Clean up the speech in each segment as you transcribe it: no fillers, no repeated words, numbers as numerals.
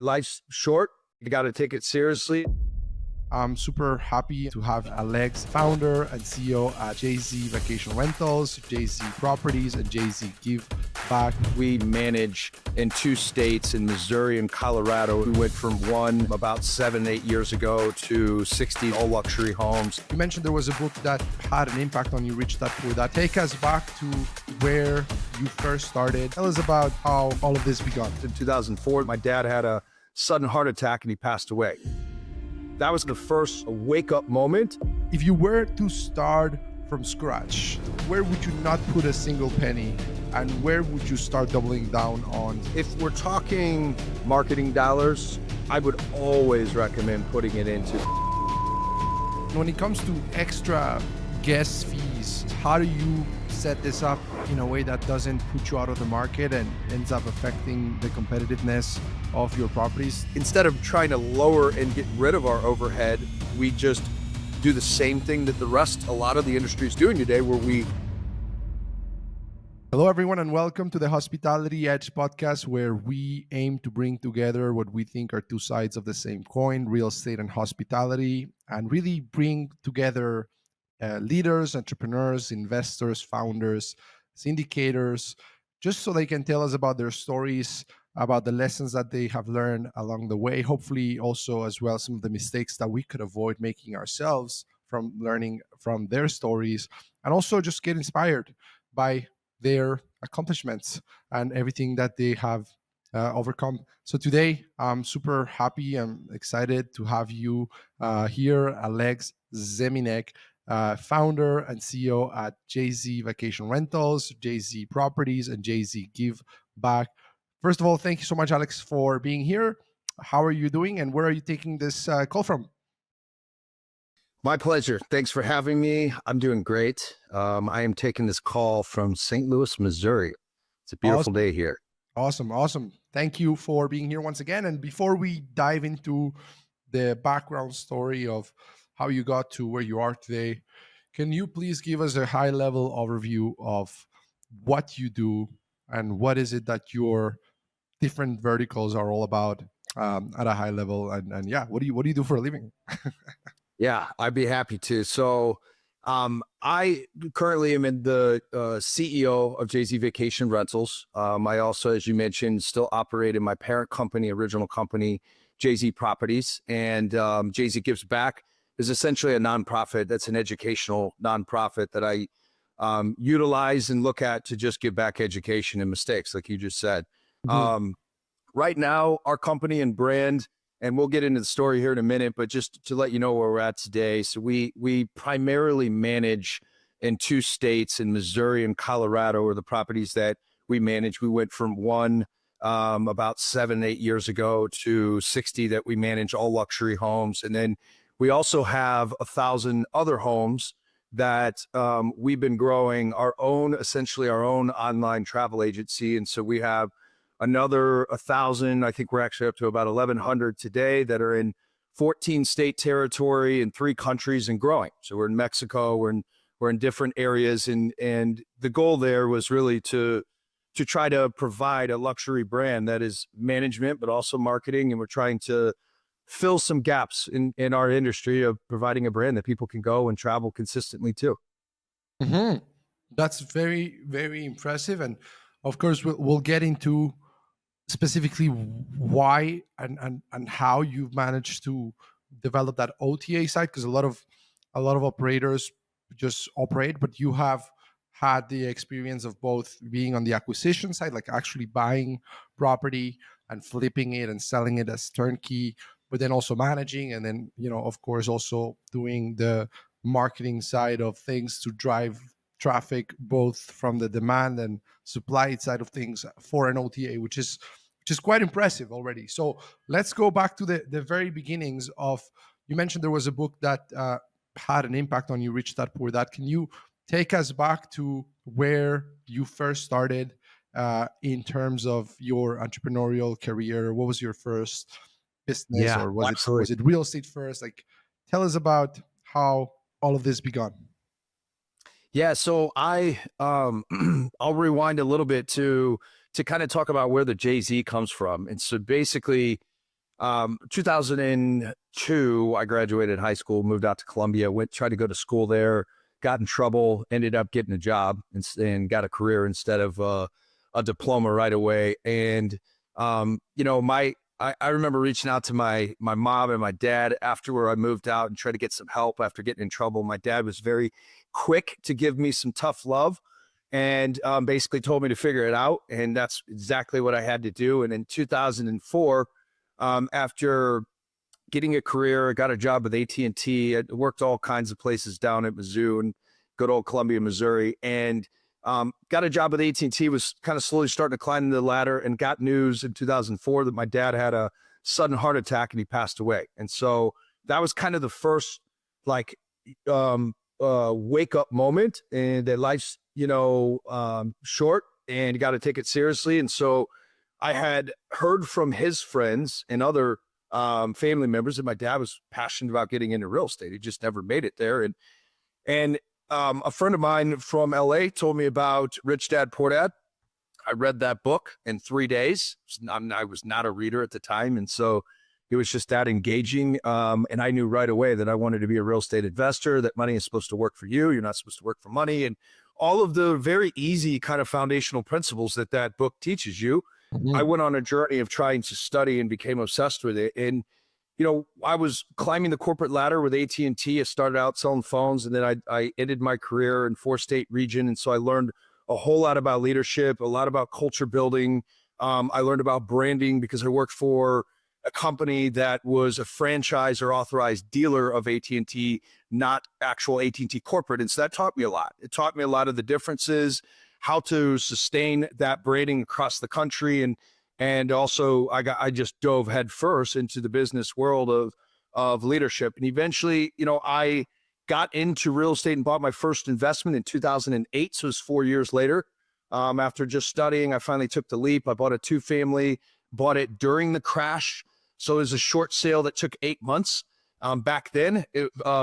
Life's short. You got to take it seriously. I'm super happy to have Alex, founder and CEO at JZ Vacation Rentals, JZ Properties, and JZ Give Back. We manage in 2 states, in Missouri and Colorado. We went from one about 7, 8 years ago to 60 all luxury homes. You mentioned there was a book that had an impact on you, Rich Dad Poor Dad. Take us back to where you first started. Tell us about how all of this began. In 2004, my dad had a sudden heart attack and he passed away. That was the first wake-up moment. If you were to start from scratch, where would you not put a single penny, and where would you start doubling down on? If we're talking marketing dollars, I would always recommend putting it into. When it comes to extra guest fees, how do you set this up in a way that doesn't put you out of the market and ends up affecting the competitiveness of your properties? Instead of trying to lower and get rid of our overhead, we just do the same thing that a lot of the industry is doing today, where we. Hello, everyone, and welcome to the Hospitality Edge podcast, where we aim to bring together what we think are two sides of the same coin, real estate and hospitality, and really bring together leaders, entrepreneurs, investors, founders, syndicators, just so they can tell us about their stories, about the lessons that they have learned along the way. Hopefully also as well some of the mistakes that we could avoid making ourselves from learning from their stories, and also just get inspired by their accomplishments and everything that they have overcome. So today I'm super happy. I'm excited to have you here, Alex Zemianek, founder and CEO at JZ Vacation Rentals, JZ Properties, and JZ Give Back. First of all, thank you so much, Alex, for being here. How are you doing, and where are you taking this call from? My pleasure. Thanks for having me. I'm doing great. I am taking this call from St. Louis, Missouri. It's a beautiful day here. Awesome. Thank you for being here once again. And before we dive into the background story of how you got to where you are today, can you please give us a high-level overview of what you do and what is it that your different verticals are all about at a high level? And yeah, what do you do for a living? Yeah, I'd be happy to. So I currently am in the CEO of JZ Vacation Rentals. I also, as you mentioned, still operate in my parent company, original company, JZ Properties. And JZ Gives Back is essentially a nonprofit. That's an educational nonprofit that I utilize and look at to just give back education and mistakes, like you just said. Mm-hmm. Right now, our company and brand, and we'll get into the story here in a minute, but just to let you know where we're at today. So we primarily manage in 2 states, in Missouri and Colorado, are the properties that we manage. We went from one about 7, 8 years ago to 60 that we manage, all luxury homes. And then we also have 1,000 other homes that we've been growing essentially our own online travel agency. And so we have another 1,000. I think we're actually up to about 1,100 today that are in 14 state territory in 3 countries and growing. So we're in Mexico, we're in different areas, and the goal there was really to try to provide a luxury brand that is management but also marketing, and we're trying to fill some gaps in our industry of providing a brand that people can go and travel consistently to. Mm-hmm. That's very, very impressive, and of course we'll get into specifically why and how you've managed to develop that OTA side, because a lot of operators just operate, but you have had the experience of both being on the acquisition side, like actually buying property and flipping it and selling it as turnkey, but then also managing, and then of course also doing the marketing side of things to drive traffic, both from the demand and supply side of things for an OTA, which is quite impressive already. So let's go back to the very beginnings of, you mentioned there was a book that had an impact on you, Rich Dad Poor Dad. Can you take us back to where you first started in terms of your entrepreneurial career? What was your first business, or was it real estate first? Like, tell us about how all of this began. Yeah, so I'll rewind a little bit to kind of talk about where the JZ comes from. And so basically, 2002, I graduated high school, moved out to Columbia, tried to go to school there, got in trouble, ended up getting a job and got a career instead of a diploma right away. And I remember reaching out to my mom and my dad after I moved out and tried to get some help after getting in trouble. My dad was very quick to give me some tough love and basically told me to figure it out. And that's exactly what I had to do. And in 2004, after getting a career, I got a job with AT&T. I worked all kinds of places down at Mizzou and good old Columbia, Missouri. And got a job with AT&T, was kind of slowly starting to climb the ladder, and got news in 2004 that my dad had a sudden heart attack and he passed away. And so that was kind of the first like wake up moment, and that life's, short and you got to take it seriously. And so I had heard from his friends and other family members that my dad was passionate about getting into real estate. He just never made it there. And a friend of mine from LA told me about Rich Dad Poor Dad. I read that book in 3 days. I was not a reader at the time. And so it was just that engaging. And I knew right away that I wanted to be a real estate investor, that money is supposed to work for you. You're not supposed to work for money. And all of the very easy kind of foundational principles that book teaches you. I went on a journey of trying to study and became obsessed with it. And I was climbing the corporate ladder with AT&T. I started out selling phones, and then I ended my career in 4-state region. And so I learned a whole lot about leadership, a lot about culture building. I learned about branding because I worked for a company that was a franchise or authorized dealer of AT&T, not actual AT&T corporate. And so that taught me a lot. It taught me a lot of the differences, how to sustain that branding across the country. And also I just dove headfirst into the business world of leadership. And eventually, I got into real estate and bought my first investment in 2008. So it was 4 years later. After just studying, I finally took the leap. I bought a 2-family, bought it during the crash. So it was a short sale that took 8 months. Back then,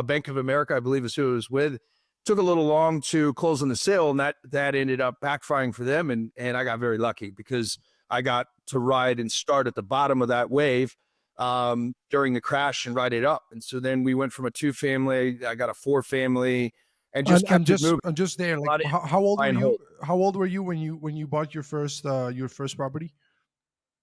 Bank of America, I believe is who it was with, took a little long to close on the sale, and that ended up backfiring for them. And I got very lucky because I got to ride and start at the bottom of that wave during the crash and ride it up. And so then we went from a 2-family, I got a 4-family, and just kept it moving. I'm just there. A Like, lot of how old buy were and you? hold. How old were you when you bought your first property?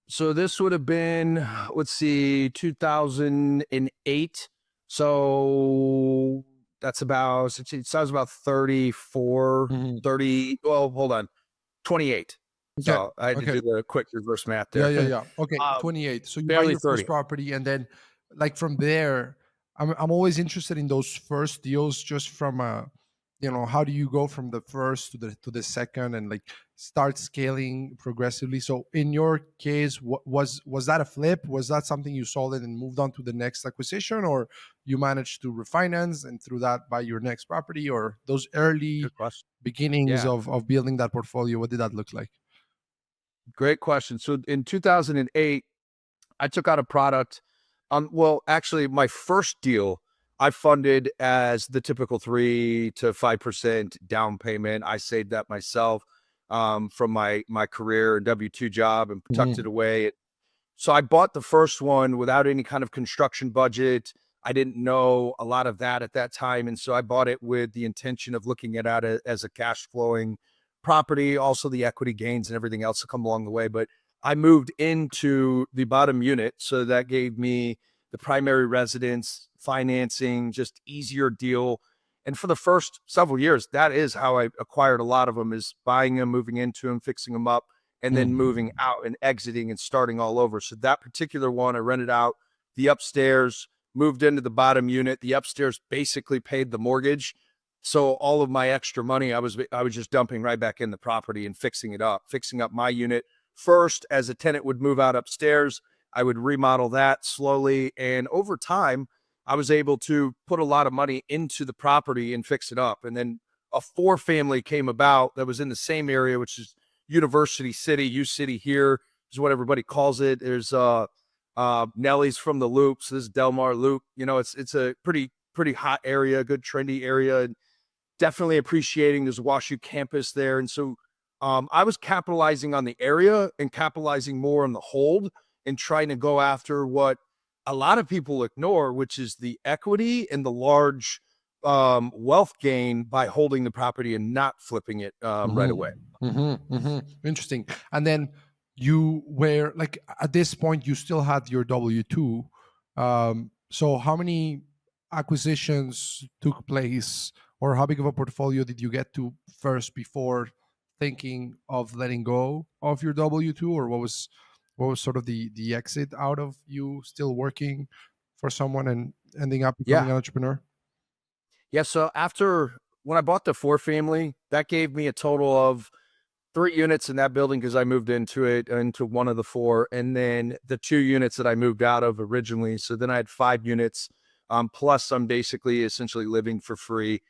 So this would have been, let's see, 2008. So that's about, so I was about 34, Mhm. 30. Well, hold on, 28. Okay. So I had to Okay. do the quick reverse math Yeah, there. yeah, yeah. Okay, um, 28. So you buy barely your first 30. property, and then, like, from there, I'm always interested in those first deals, just from how do you go from the first to the second, and like start scaling progressively. So in your case, was that a flip? Was that something you sold it and moved on to the next acquisition, or you managed to refinance and through that buy your next property, or those early Good question. beginnings Yeah, of building that portfolio? What did that look like? great question. So in 2008, I took out a product. Well, actually, my first deal I funded as the typical 3 to 5% down payment. I saved that myself from my career and W-2 job and tucked it Mhm. away. So I bought the first one without any kind of construction budget. I didn't know a lot of that at that time. And so I bought it with the intention of looking at it as a cash flowing property, also the equity gains and everything else that come along the way. But I moved into the bottom unit. So that gave me the primary residence, financing, just easier deal. And for the first several years, that is how I acquired a lot of them, is buying them, moving into them, fixing them up, and then moving Mm. out and exiting and starting all over. So that particular one, I rented out the upstairs, moved into the bottom unit. The upstairs basically paid the mortgage. So all of my extra money, I was just dumping right back in the property and fixing up my unit first. As a tenant would move out upstairs, I would remodel that slowly. And over time, I was able to put a lot of money into the property and fix it up. And then a 4-family came about that was in the same area, which is University City, U City here is what everybody calls it. There's Nelly's from the Loop, so this is Del Mar Loop. It's a pretty hot area, good trendy area, and definitely appreciating there's a WashU campus there. And so I was capitalizing on the area and capitalizing more on the hold and trying to go after what a lot of people ignore, which is the equity and the large wealth gain by holding the property and not flipping it right away. Interesting. And then you were like, at this point, you still had your W-2. So how many acquisitions took place, or how big of a portfolio did you get to first before thinking of letting go of your W-2? Or what was sort of the exit out of you still working for someone and ending up Yeah. becoming an entrepreneur? Yeah. So after when I bought the four family, that gave me a total of 3 units in that building because I moved into one of the four, and then the 2 units that I moved out of originally. So then I had 5 units, plus I'm basically essentially living for free.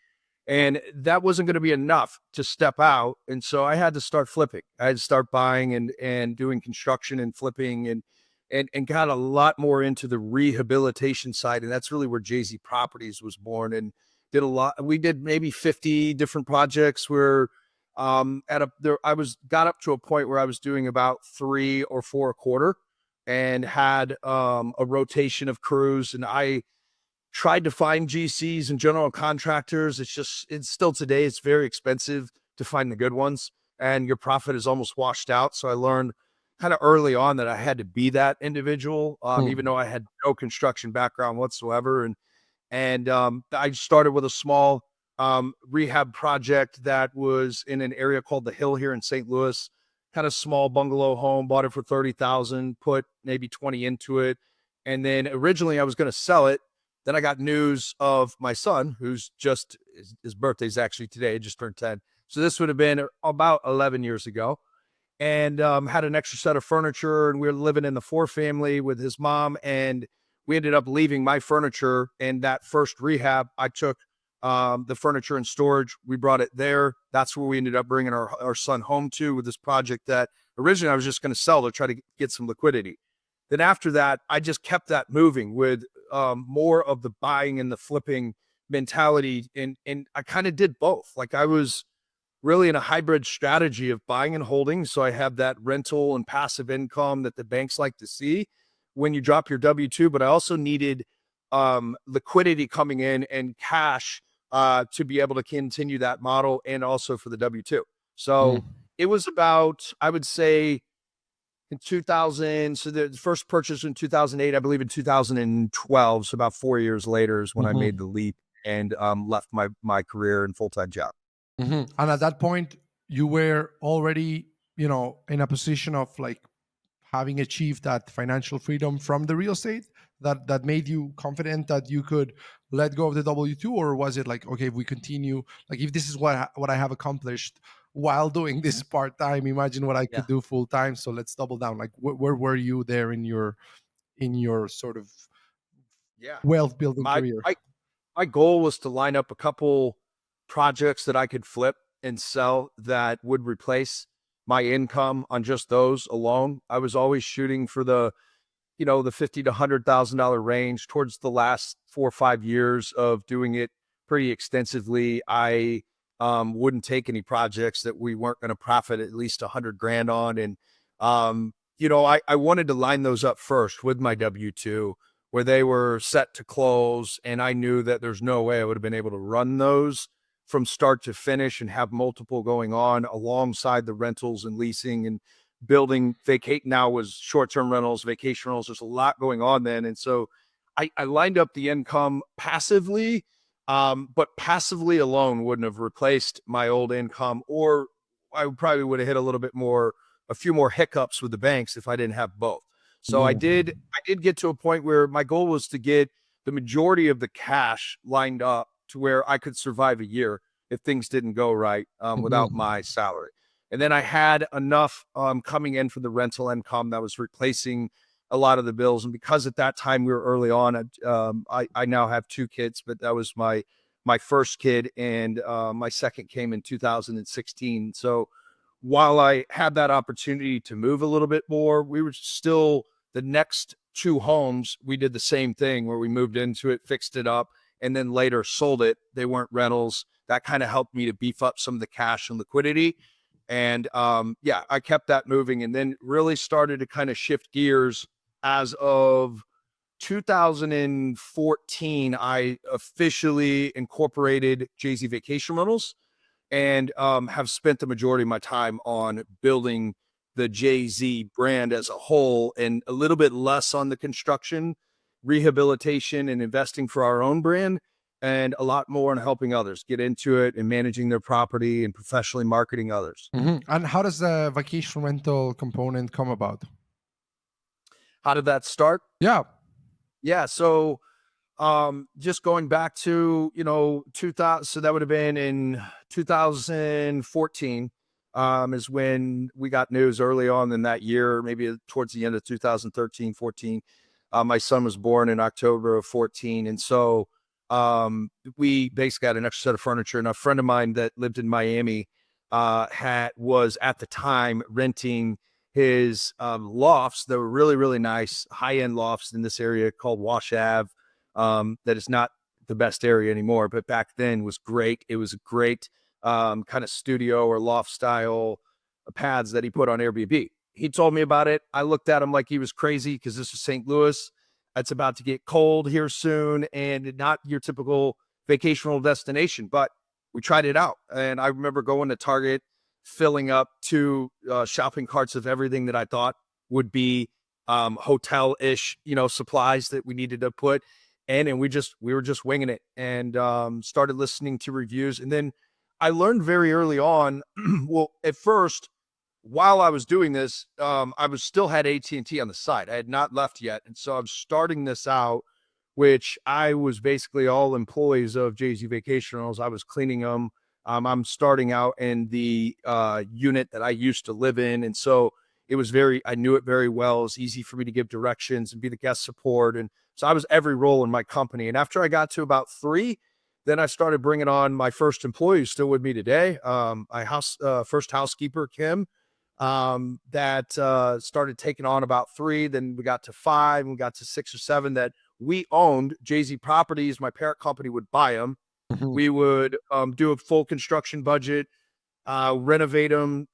And that wasn't going to be enough to step out. And so I had to start flipping. I had to start buying and doing construction and flipping and got a lot more into the rehabilitation side. And that's really where Jay-Z Properties was born, and did a lot. We did maybe 50 different projects where I was got up to a point where I was doing about 3 or 4 a quarter, and had a rotation of crews. And I tried to find GCs and general contractors. It's still today, it's very expensive to find the good ones, and your profit is almost washed out. So I learned kind of early on that I had to be that individual, even though I had no construction background whatsoever. And I started with a small rehab project that was in an area called the Hill here in St. Louis. Kind of small bungalow home, bought it for 30,000, put maybe 20 into it. And then originally I was going to sell it. Then I got news of my son, who's just his birthday's actually today, just turned 10. So this would have been about 11 years ago, and had an extra set of furniture, and we were living in the four family with his mom. And we ended up leaving my furniture in that first rehab. I took the furniture in storage. We brought it there. That's where we ended up bringing our son home to, with this project that originally I was just going to sell to try to get some liquidity. Then after that, I just kept that moving with more of the buying and the flipping mentality. And I kind of did both. Like, I was really in a hybrid strategy of buying and holding. So I have that rental and passive income that the banks like to see when you drop your W-2, but I also needed liquidity coming in and cash to be able to continue that model, and also for the W-2. So it was about, I would say, in 2000. So the first purchase in 2008, I believe in 2012. So about 4 years later is when I made the leap and left my career and full-time job. And at that point, you were already, in a position of like having achieved that financial freedom from the real estate that made you confident that you could let go of the W-2? Or was it like, okay, if we continue, like, if this is what I have accomplished while doing this part-time, imagine what I Yeah. could do full-time, so let's double down. Like, where were you there in your sort of Yeah. wealth building My career? my goal was to line up a couple projects that I could flip and sell that would replace my income on just those alone. I was always shooting for the 50 to $100,000 range. Towards the last 4 or 5 years of doing it pretty extensively, I wouldn't take any projects that we weren't going to profit at least 100 grand on. And I wanted to line those up first with my W-2, where they were set to close, and I knew that there's no way I would have been able to run those from start to finish and have multiple going on alongside the rentals and leasing and building. Vacate now was short-term rentals, vacation rentals. There's a lot going on then. And so I lined up the income passively, but passively alone wouldn't have replaced my old income, or I probably would have hit a few more hiccups with the banks if I didn't have both. So I did get to a point where my goal was to get the majority of the cash lined up to where I could survive a year if things didn't go right, without my salary. And then I had enough coming in for the rental income that was replacing a lot of the bills. And because at that time we were early on, I now have 2 kids, but that was my first kid, and my second came in 2016. So while I had that opportunity to move a little bit more, we were still, the next 2 homes, we did the same thing where we moved into it, fixed it up, and then later sold it. They weren't rentals. That kind of helped me to beef up some of the cash and liquidity. And I kept that moving, and then really started to kind of shift gears as of 2014, I officially incorporated Jay-Z Vacation Rentals and have spent the majority of my time on building the Jay-Z brand as a whole and a little bit less on the construction, rehabilitation, and investing for our own brand, and a lot more on helping others get into it and managing their property and professionally marketing others. And how does the vacation rental component come about? How did that start? Yeah. Yeah, so just going back to 2000, so that would have been in 2014, is when we got news early on in that year, maybe towards the end of 2013, 14. My son was born in October of 14, and so we basically had an extra set of furniture, and a friend of mine that lived in Miami had was at the time renting his lofts that were really, really nice high-end lofts in this area called Wash Ave. That is not the best area anymore, but back then was great. It was a great kind of studio or loft style pads that he put on Airbnb. He told me about it. I looked at him like he was crazy because this is St. Louis. It's about to get cold here soon and not your typical vacational destination, but we tried it out. And I remember going to Target, filling up two shopping carts of everything that I thought would be hotel-ish, supplies that we needed to put and we were just winging it and started listening to reviews. And then I learned very early on, well, at first, while I was doing this, I was still had AT&T on the side. I had not left yet. And so I'm starting this out, which I was basically all employees of Jay-Z Vacation Rentals. I was cleaning them. I'm starting out in the unit that I used to live in. And so I knew it very well. It was easy for me to give directions and be the guest support. And so I was every role in my company. And after I got to about 3, then I started bringing on my first employee who's still with me today. My first housekeeper, Kim, that started taking on about 3. Then we got to 5 and we got to 6 or 7 that we owned. Jay-Z Properties, my parent company, would buy them. Mhm. We would do a full construction budget, renovate them,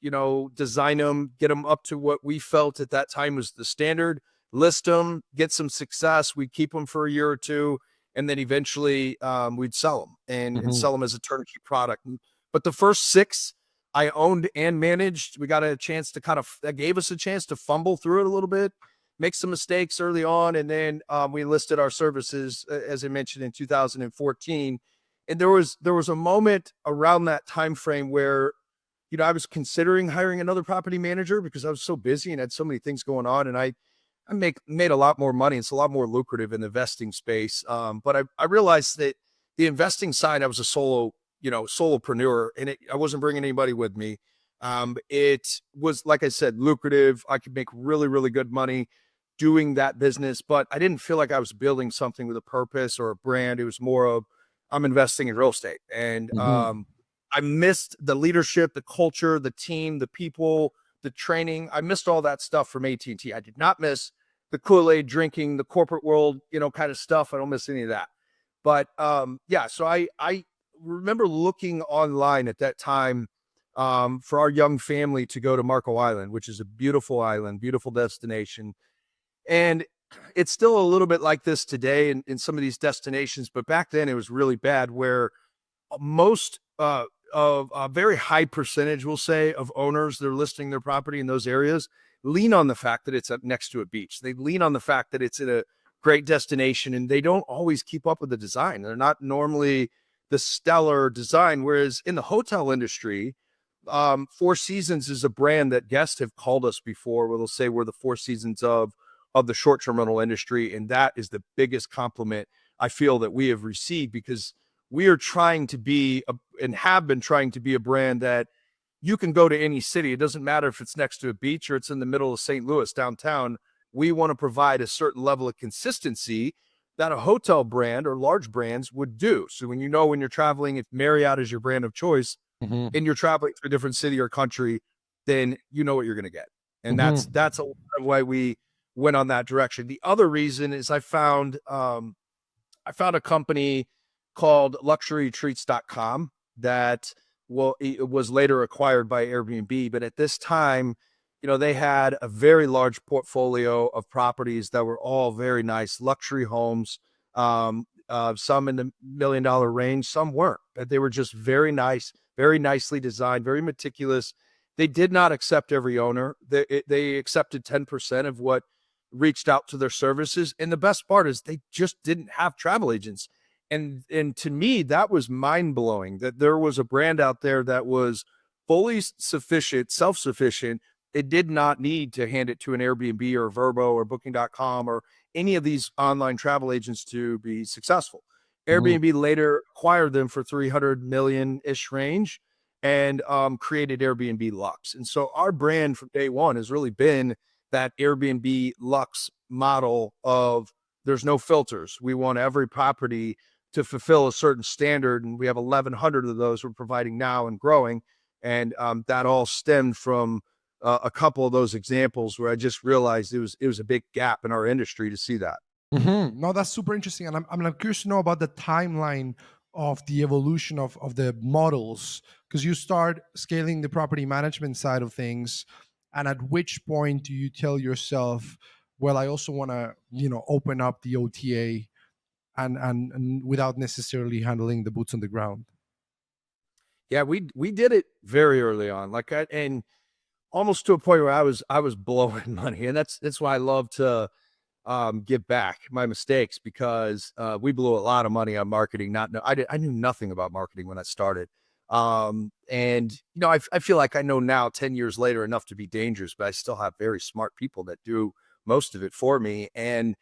design them, get them up to what we felt at that time was the standard, list them, get some success. We'd keep them for a year or 2, and then eventually we'd sell them and Mhm. sell them as a turnkey product. But the first 6 I owned and managed. We got a chance to that gave us a chance to fumble through it a little bit, make some mistakes early on, and then we listed our services, as I mentioned, in 2014. And there was a moment around that time frame where I was considering hiring another property manager because I was so busy and had so many things going on. And I made a lot more money. It's a lot more lucrative in the investing space. But I realized that the investing side, I was a solopreneur, and I wasn't bringing anybody with me. It was, like I said, lucrative. I could make really, really good money doing that business, but I didn't feel like I was building something with a purpose or a brand. It was more of I'm investing in real estate, and Mhm. I missed the leadership, the culture, the team, the people, the training. I missed all that stuff from AT&T. I did not miss the Kool-Aid drinking, the corporate world, kind of stuff. I don't miss any of that. But yeah, so I remember looking online at that time for our young family to go to Marco Island, which is a beautiful island, beautiful destination. And it's still a little bit like this today in some of these destinations, but back then it was really bad where most of a very high percentage, we'll say, of owners that are listing their property in those areas lean on the fact that it's up next to a beach. They lean on the fact that it's in a great destination, and they don't always keep up with the design. They're not normally the stellar design. Whereas in the hotel industry, Four Seasons is a brand that guests have called us before, where they'll say we're the Four Seasons of the short-term rental industry, and that is the biggest compliment I feel that we have received because we are trying to be and have been trying to be a brand that you can go to any city. It doesn't matter if it's next to a beach or it's in the middle of St. Louis downtown. We want to provide a certain level of consistency that a hotel brand or large brands would do. So when when you're traveling, if Marriott is your brand of choice Mhm. and you're traveling to a different city or country, then you know what you're going to get. And Mhm. that's a lot of why we went on that direction. The other reason is I found a company called luxuryretreats.com that it was later acquired by Airbnb. But at this time, they had a very large portfolio of properties that were all very nice luxury homes. Some in the $1 million range, some weren't, but they were just very nice, very nicely designed, very meticulous. They did not accept every owner. They accepted 10% of what reached out to their services. And the best part is they just didn't have travel agents. And to me, that was mind blowing that there was a brand out there that was fully sufficient, self sufficient. It did not need to hand it to an Airbnb or Verbo or Booking.com or any of these online travel agents to be successful. Mhm. Airbnb later acquired them for 300 million ish range and created Airbnb Lux. And so our brand from day one has really been that Airbnb Lux model of there's no filters. We want every property to fulfill a certain standard. And we have 1,100 of those we're providing now and growing. And that all stemmed from a couple of those examples where I just realized it was a big gap in our industry to see that. No, that's super interesting, and I'm curious to know about the timeline of the evolution of the models, because you start scaling the property management side of things, and at which point do you tell yourself, well, I also want to open up the OTA and without necessarily handling the boots on the ground. Yeah, we did it very early on, and almost to a point where I was blowing money, and that's why I love to give back my mistakes because we blew a lot of money on marketing. Not know I knew nothing about marketing when I started. And I feel like I know now 10 years later enough to be dangerous, but I still have very smart people that do most of it for me. And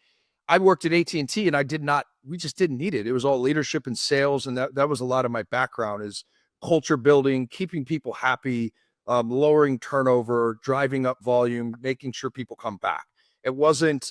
I worked at AT&T and T, and we just didn't need it. It was all leadership and sales. And that was a lot of my background is culture building, keeping people happy, lowering turnover, driving up volume, making sure people come back. It wasn't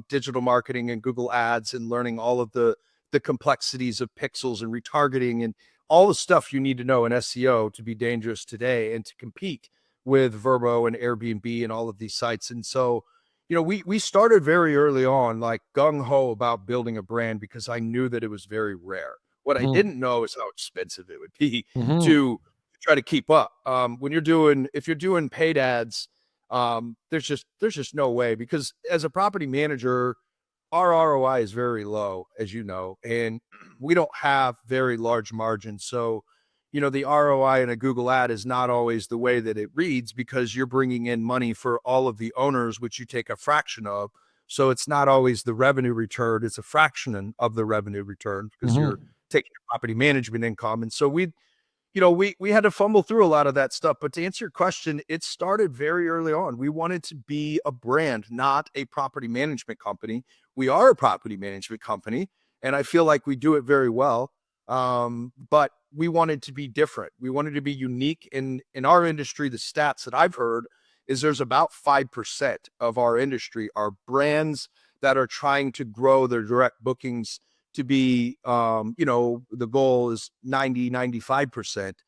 digital marketing and Google ads and learning all of the complexities of pixels and retargeting and all the stuff you need to know in SEO to be dangerous today and to compete with Verbo and Airbnb and all of these sites. And so, we started very early on, like gung ho about building a brand because I knew that it was very rare. What I Mhm. didn't know is how expensive it would be Mhm. to try to keep up. If you're doing paid ads, there's just no way because as a property manager, our ROI is very low, as you know, and we don't have very large margins. So, the ROI in a Google ad is not always the way that it reads because you're bringing in money for all of the owners, which you take a fraction of. So it's not always the revenue return; it's a fraction of the revenue return because you're Mhm. taking property management income. And so we had to fumble through a lot of that stuff. But to answer your question, it started very early on. We wanted to be a brand, not a property management company. We are a property management company, and I feel like we do it very well. But we wanted to be different. We wanted to be unique. In our industry, the stats that I've heard is there's about 5% of our industry are brands that are trying to grow their direct bookings to be the goal is 90-95%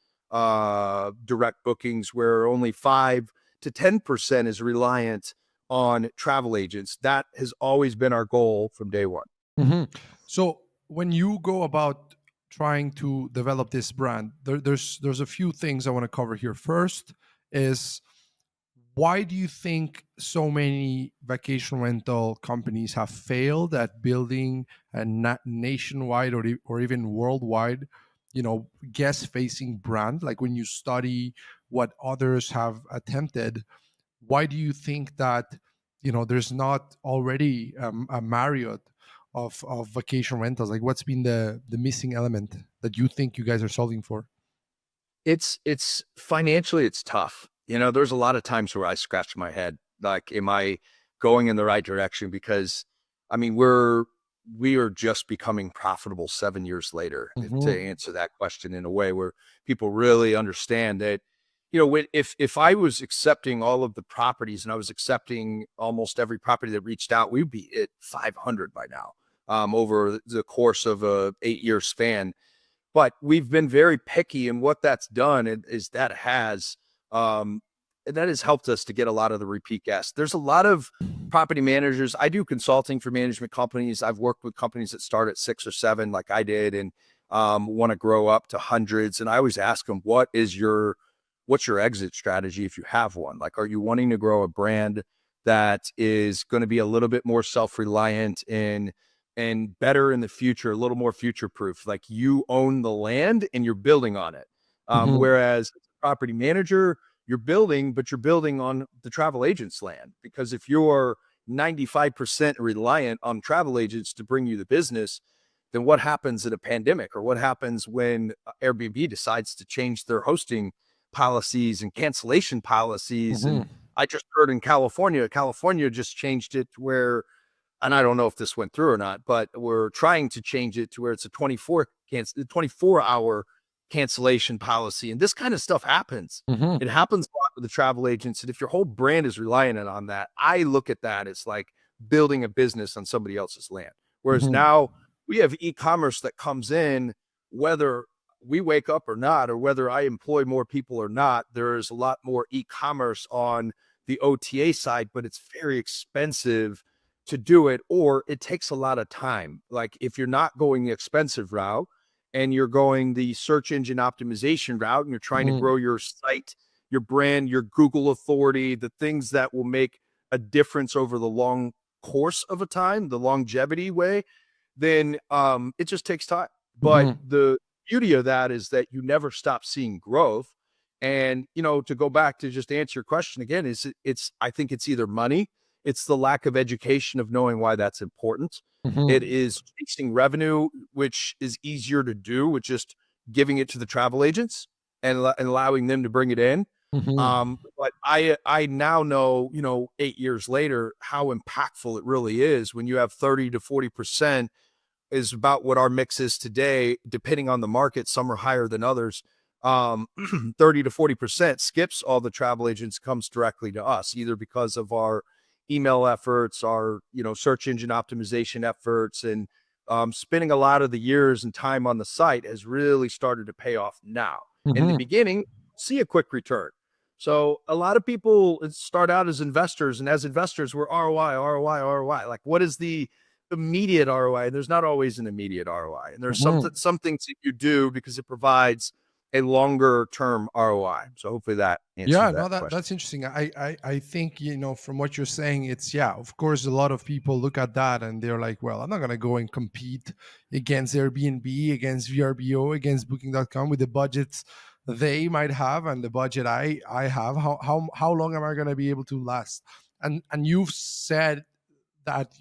direct bookings where only 5 to 10% is reliant on travel agents. That has always been our goal from day one. Mhm. So when you go about trying to develop this brand, there's a few things I want to cover here. First is, why do you think so many vacation rental companies have failed at building a nationwide or even worldwide, guest facing brand? Like when you study what others have attempted, why do you think that there's not already a Marriott of vacation rentals? Like, what's been the missing element that you think you guys are solving for? It's financially it's tough. There's a lot of times where I scratch my head, like, am I going in the right direction? Because I mean, we are just becoming profitable 7 years later. To Hmm. answer that question in a way where people really understand that, if I was accepting all of the properties and I was accepting almost every property that reached out, we'd be at 500 by now, over the course of a 8 year span. But we've been very picky, and what that's done is um, that has helped us to get a lot of the repeat guests. There's a lot of property managers. I do consulting for management companies. I've worked with companies that start at 6 or 7, like I did, and want to grow up to hundreds. And I always ask them, what's your exit strategy if you have one? Like, are you wanting to grow a brand that is going to be a little bit more self-reliant and better in the future, a little more future proof? Like, you own the land and you're building on it. Mhm. Whereas property manager, you're building, but you're building on the travel agent's land. Because if you're 95% reliant on travel agents to bring you the business, then what happens in a pandemic, or what happens when Airbnb decides to change their hosting policies and cancellation policies? And Mhm. I just heard in California just changed it where, and I don't know if this went through or not, but we're trying to change it to where it's a 24-hour cancellation policy. And this kind of stuff happens. Mhm. It happens a lot with the travel agents. And if your whole brand is reliant on that, I look at that as like building a business on somebody else's land. Whereas Mhm. now we have e-commerce that comes in, whether we wake up or not, or whether I employ more people or not, there is a lot more e-commerce on the OTA side, but it's very expensive to do it, or it takes a lot of time. Like, if you're not going the expensive route and you're going the search engine optimization route and you're trying to Mhm. grow your site, your brand, your Google authority, the things that will make a difference over the long course of a time, the longevity way, then it just takes time. But Mhm. the beauty of that is that you never stop seeing growth. And, to go back to just answer your question again, it's I think it's either money, it's the lack of education of knowing why that's important. It Mhm. is chasing revenue, which is easier to do with just giving it to the travel agents and allowing them to bring it in. Mhm. But I now know, 8 years later, how impactful it really is when you have 30 to 40% is about what our mix is today, depending on the market. Some are higher than others. 30 to 40% skips all the travel agents, comes directly to us, either because of our email efforts, our, search engine optimization efforts, and spending a lot of the years and time on the site has really started to pay off now. In the Mhm. beginning, see a quick return. So a lot of people start out as investors, and as investors, we're ROI, ROI, ROI. Like, what is the immediate ROI? There's not always an immediate ROI. And there's Mhm. some things that you do because it provides a longer term ROI. So hopefully that answered Yeah, that no, question. that's interesting. I think, from what you're saying, it's, yeah, of course, a lot of people look at that and they're like, well, I'm not gonna go and compete against Airbnb, against VRBO, against Booking.com with the budgets they might have and the budget I have. How long am I gonna be able to last? And you've said that,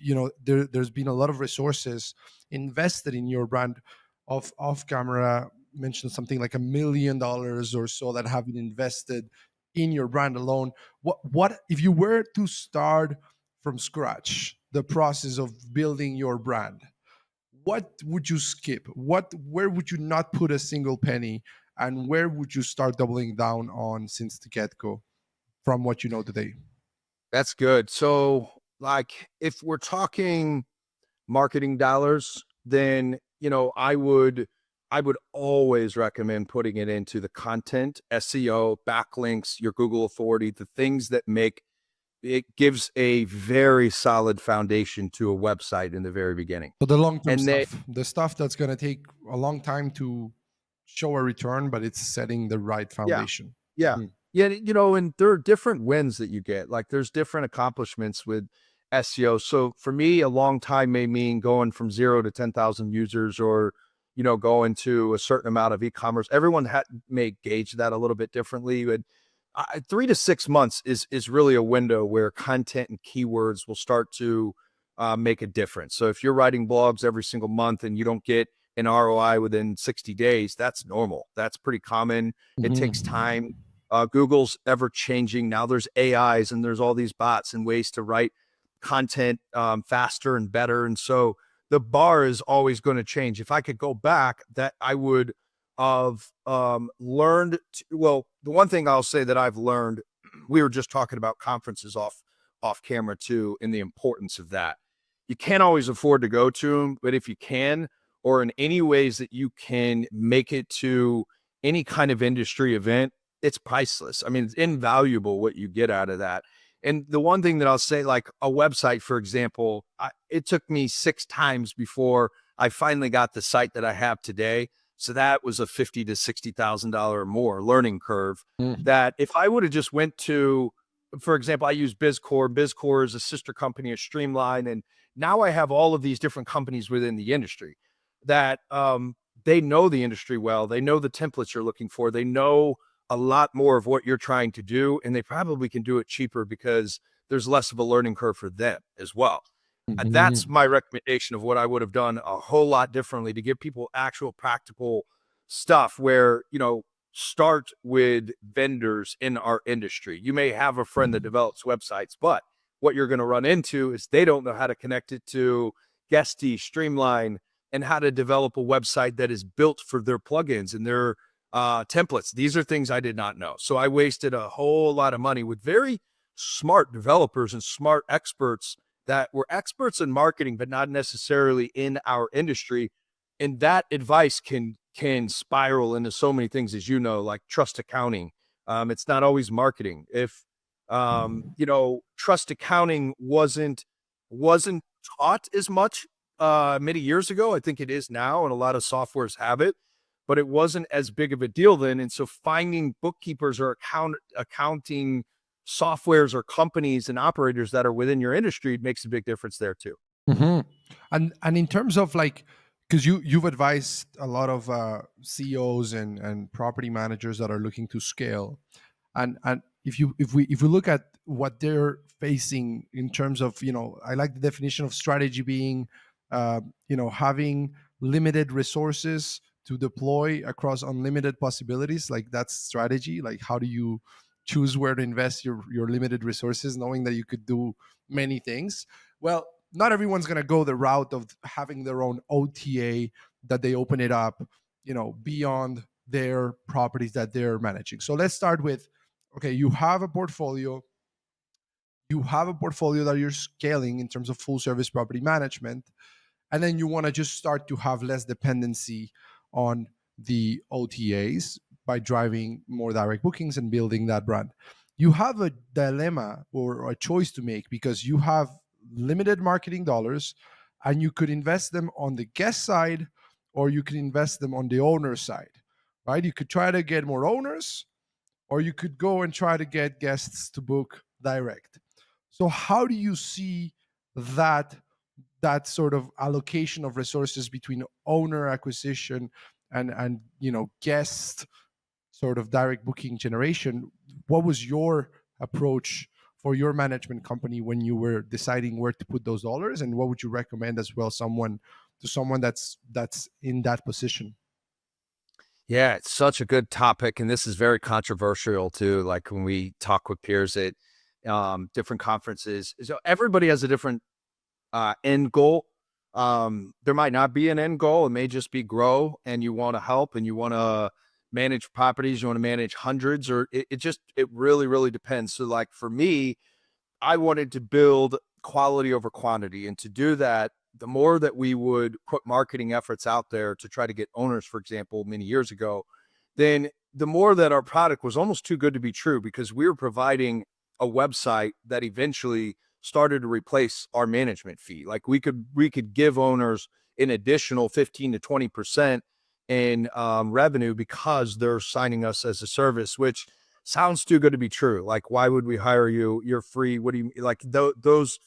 there's been a lot of resources invested in your brand. Off camera mentioned something like $1 million or so that have been invested in your brand alone. What if you were to start from scratch the process of building your brand? What would you skip? Where would you not put a single penny, and where would you start doubling down on since the get-go from what you know today? That's good. So, like, if we're talking marketing dollars, then, I would always recommend putting it into the content, SEO, backlinks, your Google authority, the things that make it gives a very solid foundation to a website in the very beginning. So the long-term And then, stuff, the stuff that's going to take a long time to show a return, but it's setting the right yeah, foundation. yeah. Mhm. Yeah, and there are different wins that you get. Like, there's different accomplishments with SEO. So for me, a long time may mean going from 0 to 10,000 users, or, going to a certain amount of e-commerce. Everyone may gauge that a little bit differently, but 3 to 6 months is really a window where content and keywords will start to make a difference. So if you're writing blogs every single month and you don't get an ROI within 60 days, that's normal. That's pretty common. It takes Mhm. time. Google's ever changing. Now there's AIs and there's all these bots and ways to write content faster and better. And so the bar is always going to change. If I could go back, that I would have learned. Well, the one thing I'll say that I've learned, we were just talking about conferences off camera too, and the importance of that. You can't always afford to go to them, but if you can, or in any ways that you can make it to any kind of industry event, it's priceless. I mean, it's invaluable what you get out of that. And the one thing that I'll say, like a website, for example, it took me 6 times before I finally got the site that I have today. So that was a $50,000 to $60,000 or more learning curve. Mm. That if I would have just went to, for example, I use BizCore. BizCore is a sister company of Streamline, and now I have all of these different companies within the industry that they know the industry well. They know the templates you're looking for. They know a lot more of what you're trying to do, and they probably can do it cheaper because there's less of a learning curve for them as well. That's Mhm. my recommendation of what I would have done a whole lot differently to give people actual practical stuff where, start with vendors in our industry. You may have a friend that develops websites, but what you're going to run into is they don't know how to connect it to Guesty, Streamline, and how to develop a website that is built for their plugins and their templates. These are things I did not know. So I wasted a whole lot of money with very smart developers and smart experts that were experts in marketing, but not necessarily in our industry. And that advice can spiral into so many things, as you know, like trust accounting. It's not always marketing. If trust accounting wasn't taught as much many years ago. I think it is now, and a lot of softwares have it, but it wasn't as big of a deal then. And so finding bookkeepers or accounting softwares or companies and operators that are within your industry makes a big difference there too. Mhm. And in terms of like, because you've advised a lot of CEOs and property managers that are looking to scale, and if we look at what they're facing in terms of, I like the definition of strategy being having limited resources to deploy across unlimited possibilities. Like, that's strategy. Like, how do you choose where to invest your limited resources, knowing that you could do many things? Well, not everyone's going to go the route of having their own OTA, that they open it up, beyond their properties that they're managing. So let's start with, okay, you have a portfolio that you're scaling in terms of full service property management, and then you want to just start to have less dependency on the OTAs by driving more direct bookings and building that brand. You have a dilemma or a choice to make, because you have limited marketing dollars, and you could invest them on the guest side, or you could invest them on the owner side, right? You could try to get more owners, or you could go and try to get guests to book direct. So how do you see that sort of allocation of resources between owner acquisition and guest sort of direct booking generation? What was your approach for your management company when you were deciding where to put those dollars, and what would you recommend as well someone that's in that position? Yeah, it's such a good topic, and this is very controversial too. Like when we talk with peers at different conferences, so everybody has a different end goal. There might not be an end goal; it may just be grow, and you want to help, and you want to manage properties, you want to manage hundreds, or it really really depends. So, like for me, I wanted to build quality over quantity. And to do that, the more that we would put marketing efforts out there to try to get owners, for example, many years ago, then the more that our product was almost too good to be true, because we were providing a website that eventually started to replace our management fee. Like we could give owners an additional 15 to 20% in revenue because they're signing us as a service, which sounds too good to be true. Like, why would we hire you? You're free. What do you like? Those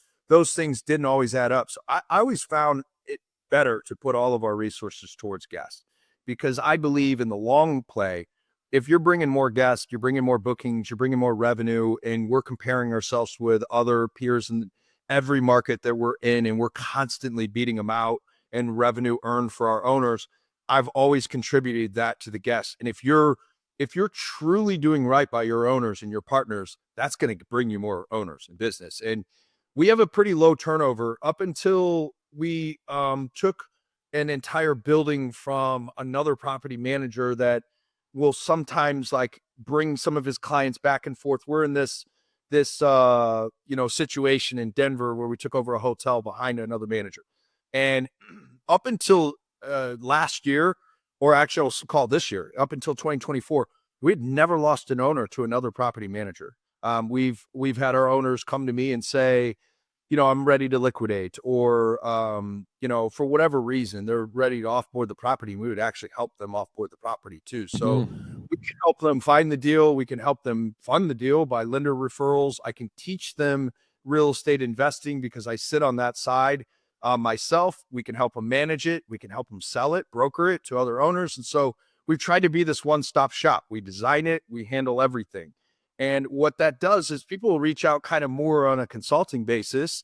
things didn't always add up. So I always found it better to put all of our resources towards guests, because I believe in the long play. If you're bringing more guests, you're bringing more bookings, you're bringing more revenue, and we're comparing ourselves with other peers in every market that we're in, and we're constantly beating them out and revenue earned for our owners. I've always contributed that to the guests. And if you're truly doing right by your owners and your partners, that's going to bring you more owners and business. And we have a pretty low turnover up until we took an entire building from another property manager that will sometimes like bring some of his clients back and forth. We're in this situation in Denver where we took over a hotel behind another manager. And up until last year, or actually I'll call this year, up until 2024, we had never lost an owner to another property manager. We've had our owners come to me and say, I'm ready to liquidate, or, for whatever reason, they're ready to offboard the property. We would actually help them offboard the property too. So Mhm. we can help them find the deal. We can help them fund the deal by lender referrals. I can teach them real estate investing because I sit on that side myself. We can help them manage it. We can help them sell it, broker it to other owners. And so we've tried to be this one-stop shop. We design it, we handle everything. And what that does is people will reach out kind of more on a consulting basis.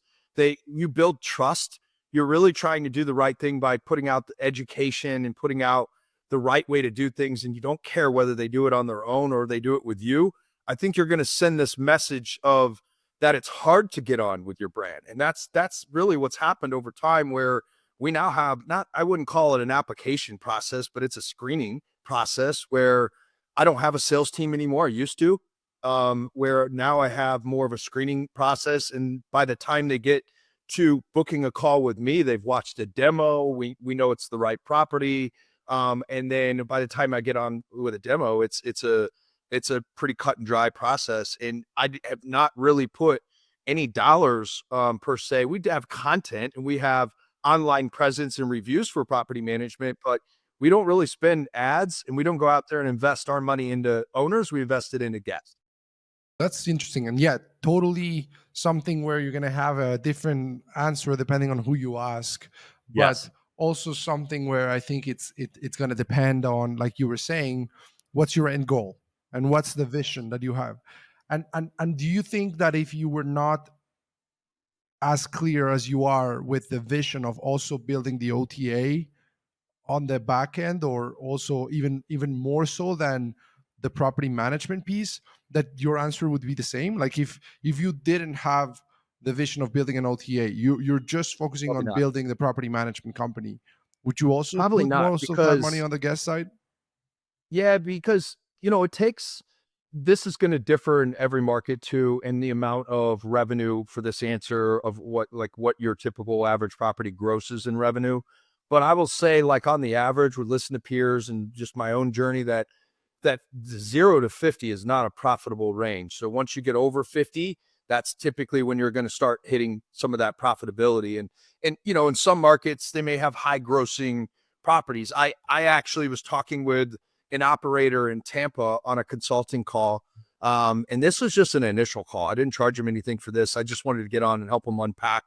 You build trust. You're really trying to do the right thing by putting out the education and putting out the right way to do things. And you don't care whether they do it on their own or they do it with you. I think you're going to send this message of that it's hard to get on with your brand. And that's really what's happened over time, where we now have, not, I wouldn't call it an application process, but it's a screening process where I don't have a sales team anymore. I used to, where now I have more of a screening process. And by the time they get to booking a call with me, they've watched a demo. We know it's the right property. And then by the time I get on with a demo, it's a pretty cut and dry process. And have not really put any dollars per se. We have content and we have online presence and reviews for property management, but we don't really spend ads, and we don't go out there and invest our money into owners. We invest it into guests. That's interesting. And yeah, totally something where you're going to have a different answer depending on who you ask, but Yes. also something where I think it's going to depend on, like you were saying, what's your end goal and what's the vision that you have. And do you think that if you were not as clear as you are with the vision of also building the OTA on the back end, or also even more so than the property management piece, that your answer would be the same? Like if you didn't have the vision of building an OTA, you're just focusing Probably on not. building the property management company, would you also Probably put not most of that money because, on the guest side? yeah, because, it takes, this is going to differ in every market too, and the amount of revenue for this answer of what your typical average property grosses in revenue. But I will say, like, on the average, would listen to peers and just my own journey, that 0 to 50 is not a profitable range. So once you get over 50, that's typically when you're going to start hitting some of that profitability. And in some markets they may have high grossing properties. I actually was talking with an operator in Tampa on a consulting call. And this was just an initial call. I didn't charge him anything for this. I just wanted to get on and help him unpack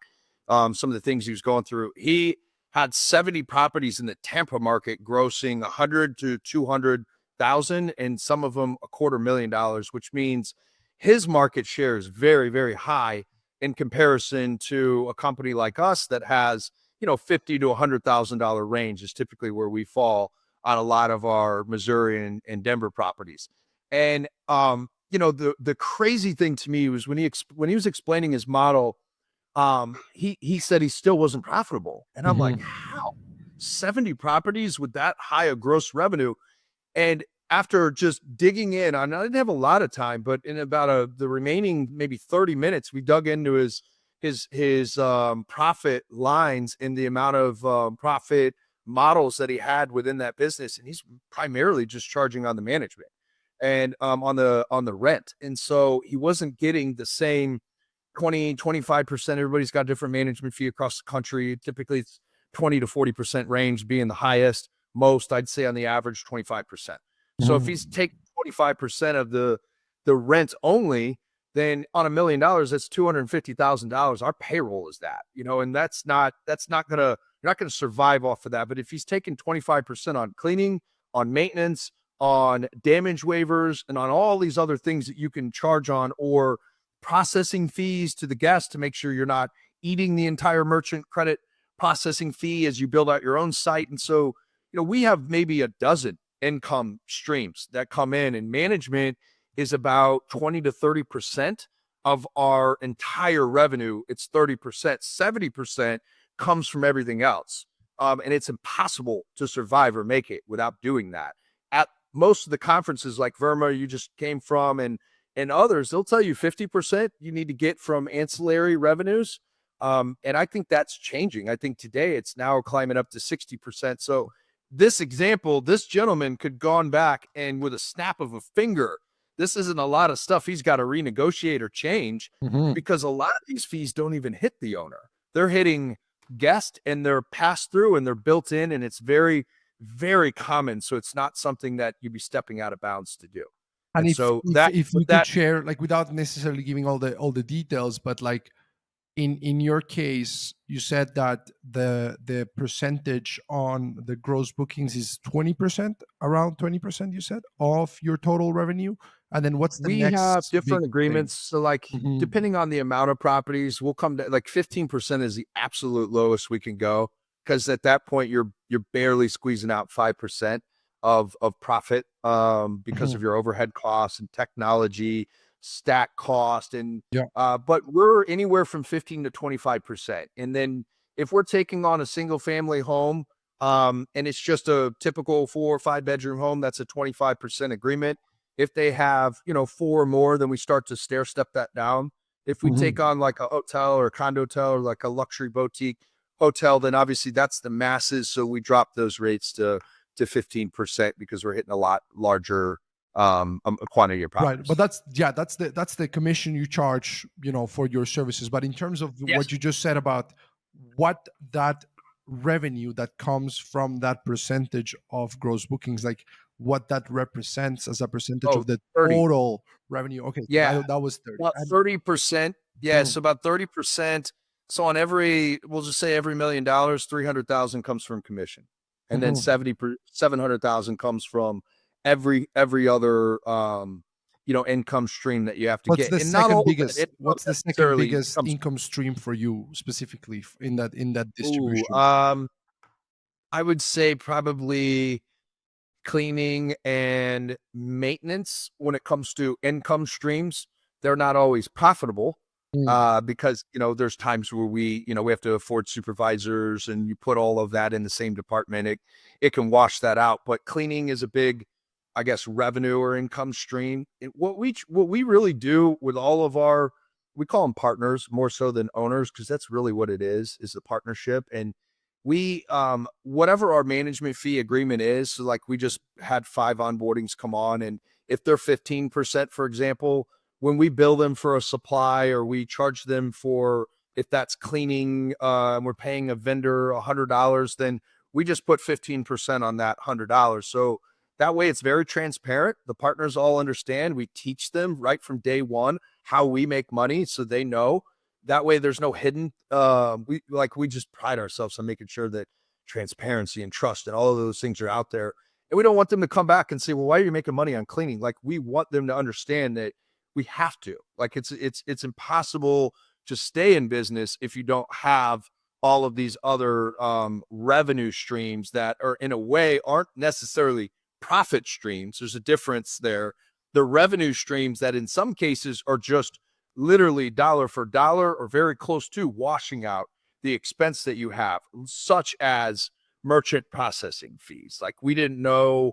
some of the things he was going through. He had 70 properties in the Tampa market grossing 100 to 200,000, and some of them $250,000, which means his market share is very, very high in comparison to a company like us that has, 50 to $100,000 range is typically where we fall on a lot of our Missouri and Denver properties. And the crazy thing to me was when he was explaining his model, he said he still wasn't profitable. And I'm like, Hmm. how? 70 properties with that high of gross revenue. And after just digging in, I didn't have a lot of time, but in about the remaining maybe 30 minutes, we dug into his profit lines and the amount of profit models that he had within that business. And he's primarily just charging on the management and on the rent. And so he wasn't getting the same 20-25%. Everybody's got a different management fee across the country. Typically it's 20 to 40% range being the highest. Most, I'd say, on the average 25%. So if he's Hmm. taking 25% of the rent only, then on $1 million, that's $250,000. Our payroll is that, and that's not gonna, you're not gonna survive off of that. But if he's taking 25% on cleaning, on maintenance, on damage waivers, and on all these other things that you can charge on, or processing fees to the guest to make sure you're not eating the entire merchant credit processing fee as you build out your own site. And so, we have maybe a dozen income streams that come in, and management is about 20 to 30% of our entire revenue. It's 30%, 70% comes from everything else. And it's impossible to survive or make it without doing that. At most of the conferences like Verma you just came from, and others, they'll tell you 50% you need to get from ancillary revenues. And I think that's changing. I think today it's now climbing up to 60%. So this example, this gentleman could gone back and with a snap of a finger, this isn't a lot of stuff he's got to renegotiate or change, Hmm. because a lot of these fees don't even hit the owner. They're hitting guest, and they're passed through, and they're built in, and it's very, very common. So it's not something that you'd be stepping out of bounds to do. And And if so if that if you with could that, share, like, without necessarily giving all the details, but like, in your case, you said that the percentage on the gross bookings is 20%, around 20%, you said, of your total revenue. And then what's the we have next big different thing? agreements. So like Hmm. depending on the amount of properties, we'll come to like 15% is the absolute lowest we can go. Cause at that point you're barely squeezing out 5% of profit because Hmm. of your overhead costs and technology, stack cost, and Yeah. but we're anywhere from 15 to 25%. And then if we're taking on a single family home, and it's just a typical 4 or 5 bedroom home, that's a 25% agreement. If they have, four or more, then we start to stair step that down. If we take Hmm. on like a hotel or a condo hotel or like a luxury boutique hotel, then obviously that's the masses. So we drop those rates to 15% because we're hitting a lot larger a quantity of Right, but properties. that's the commission you charge, for your services. But in terms of Yes. what you just said about what that revenue that comes from that percentage of gross bookings, like what that represents as a percentage Oh, of the 30. total revenue. Okay, so Yeah. that was 30. About And 30%. Yeah. mhm, So about 30%. So on every, we'll just say every $1 million, 300,000 comes from commission. And then mhm. 700,000 comes from every other, income stream that you have to What's get. the And not second all of that biggest? income What's the second necessarily biggest comes. income stream for you specifically in that Ooh, distribution? I would say probably cleaning and maintenance. When it comes to income streams, they're not always profitable, Mm, because there's times where we have to afford supervisors, and you put all of that in the same department, it can wash that out. But cleaning is a big, I guess, revenue or income stream. What we really do with all of our, we call them partners more so than owners, because that's really what it is a partnership. And we whatever our management fee agreement is, so like we just had 5 onboardings come on, and if they're 15%, for example, when we bill them for a supply, or we charge them for, if that's cleaning, and we're paying a vendor $100, then we just put 15% on that $100. So that way it's very transparent. The partners all understand. We teach them right from day one how we make money, so they know. That way there's no hidden, we just pride ourselves on making sure that transparency and trust and all of those things are out there. And we don't want them to come back and say, well, why are you making money on cleaning? Like, we want them to understand that we have to. Like, it's impossible to stay in business if you don't have all of these other revenue streams that are, in a way, aren't necessarily profit streams. There's a difference there. The revenue streams that in some cases are just literally dollar for dollar or very close to washing out the expense that you have, such as merchant processing fees. Like, we didn't know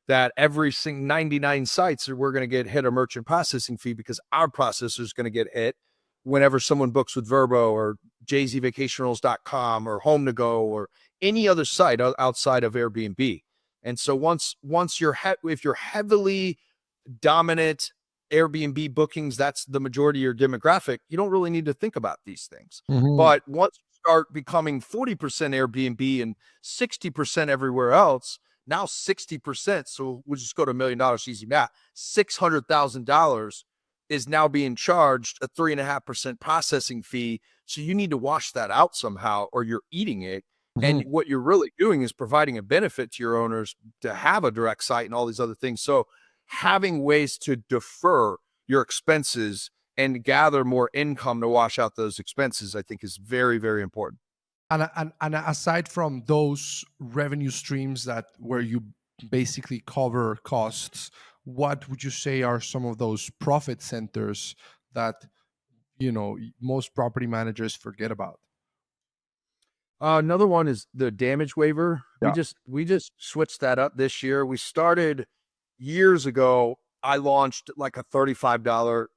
that every single 99 sites we're going to get hit a merchant processing fee, because our processor is going to get hit whenever someone books with Verbo or jzvacationals.com or Home to Go or any other site outside of Airbnb. And so once if you're heavily dominant Airbnb bookings, that's the majority of your demographic, you don't really need to think about these things. mhm, But once you start becoming 40% Airbnb and 60% everywhere else, now 60%, so we'll just go to $1 million, easy math, $600,000 is now being charged a 3.5% processing fee. So you need to wash that out somehow, or you're eating it. And mhm. what you're really doing is providing a benefit to your owners to have a direct site and all these other things. So having ways to defer your expenses and gather more income to wash out those expenses, I think, is very, very important. And aside from those revenue streams that where you basically cover costs, what would you say are some of those profit centers that most property managers forget about? Another one is the damage waiver. We Yeah. just we just switched that up this year. We started years ago. I launched like a $35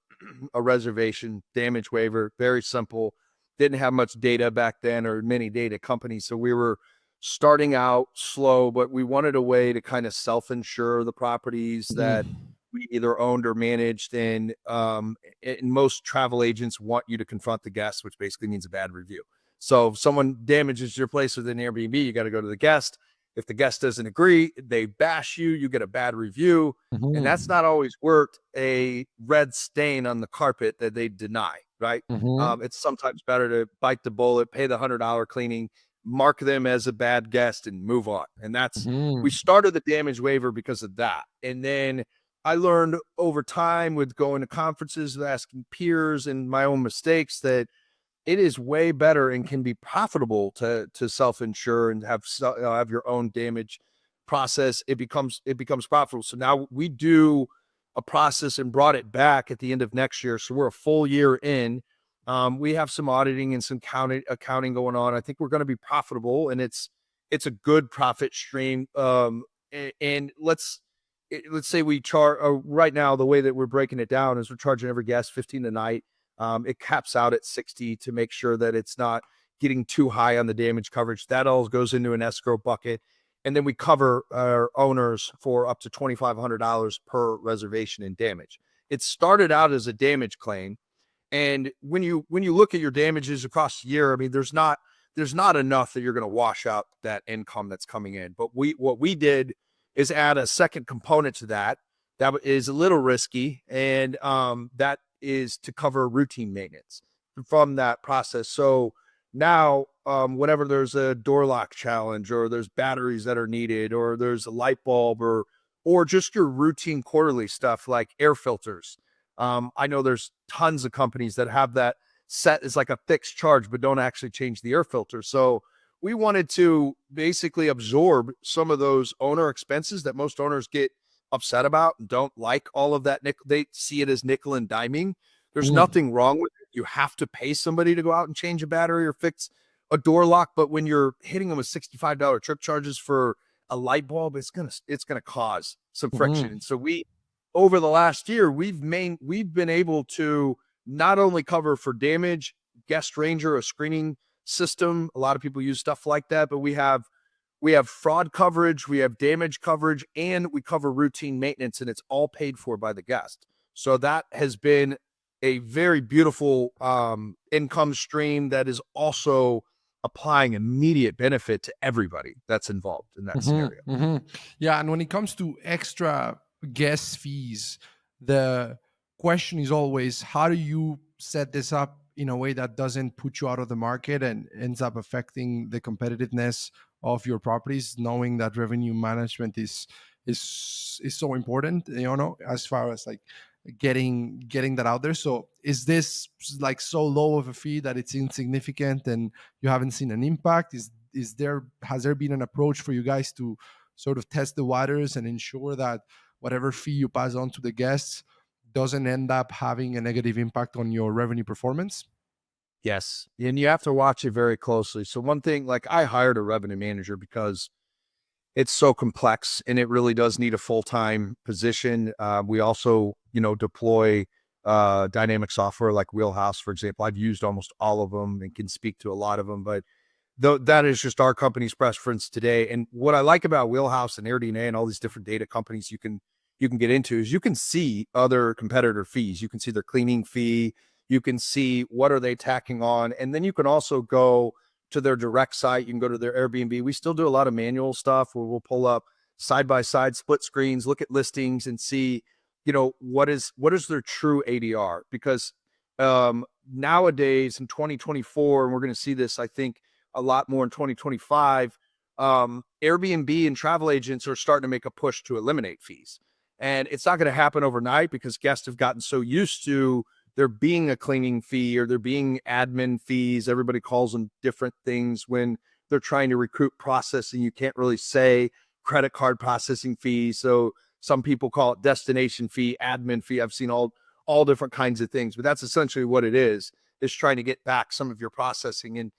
a reservation damage waiver. Very simple. Didn't have much data back then, or many data companies, so we were starting out slow. But we wanted a way to kind of self-insure the properties that Mhm. we either owned or managed. And most travel agents want you to confront the guest, which basically means a bad review. So if someone damages your place with an Airbnb, you got to go to the guest. If the guest doesn't agree, they bash you, you get a bad review. And that's Mhm. not always worth a red stain on the carpet that they deny, right? Mhm. It's sometimes better to bite the bullet, pay the $100 cleaning, mark them as a bad guest, and move on. And we Mhm. started the damage waiver because of that. And then I learned over time with going to conferences, with asking peers and my own mistakes, that it is way better and can be profitable to self-insure and have your own damage process. It becomes profitable. So now we do a process and brought it back at the end of next year. So we're a full year in. We have some auditing and some accounting going on. I think we're going to be profitable, and it's a good profit stream. And let's say we charge right now. The way that we're breaking it down is we're charging every guest 15 a night. It caps out at 60 to make sure that it's not getting too high on the damage coverage. That all goes into an escrow bucket. And then we cover our owners for up to $2,500 per reservation in damage. It started out as a damage claim. And when you look at your damages across the year, I mean, there's not enough that you're going to wash out that income that's coming in. But what we did is add a second component to that that is a little risky, and that is to cover routine maintenance from that process. So now, whenever there's a door lock challenge, or there's batteries that are needed, or there's a light bulb, or just your routine quarterly stuff like air filters. I know there's tons of companies that have that set as like a fixed charge, but don't actually change the air filter. So we wanted to basically absorb some of those owner expenses that most owners get upset about and don't like all of that. They see it as nickel and diming. There's Mhm. nothing wrong with it. You have to pay somebody to go out and change a battery or fix a door lock, but when you're hitting them with $65 trip charges for a light bulb, it's gonna cause some friction. Mhm. And so we over the last year, we've been able to not only cover for damage, guest ranger, a screening system. A lot of people use stuff like that, but we have fraud coverage, we have damage coverage, and we cover routine maintenance, and it's all paid for by the guest. So that has been a very beautiful income stream that is also applying immediate benefit to everybody that's involved in that Mhm. scenario. Mhm. Yeah, and when it comes to extra guest fees, the question is always how do you set this up in a way that doesn't put you out of the market and ends up affecting the competitiveness of your properties, knowing that revenue management is so important, as far as like getting that out there. So is this like so low of a fee that it's insignificant and you haven't seen an impact? Has there been an approach for you guys to sort of test the waters and ensure that whatever fee you pass on to the guests doesn't end up having a negative impact on your revenue performance? Yes, and you have to watch it very closely. So one thing, like I hired a revenue manager because it's so complex and it really does need a full-time position. We also, deploy dynamic software like Wheelhouse, for example. I've used almost all of them and can speak to a lot of them, but though that is just our company's preference today. And what I like about Wheelhouse and AirDNA and all these different data companies you can get into is you can see other competitor fees. You can see their cleaning fee. You can see what are they tacking on, and then you can also go to their direct site. You can go to their Airbnb. We still do a lot of manual stuff where we'll pull up side by side split screens, look at listings, and see, what is their true ADR, because nowadays in 2024, and we're going to see this, I think, a lot more in 2025. Airbnb and travel agents are starting to make a push to eliminate fees. And it's not going to happen overnight because guests have gotten so used to there being a cleaning fee or there being admin fees. Everybody calls them different things when they're trying to recruit processing. You can't really say credit card processing fee. So some people call it destination fee, admin fee. I've seen all different kinds of things, but that's essentially what it is trying to get back some of your processing. And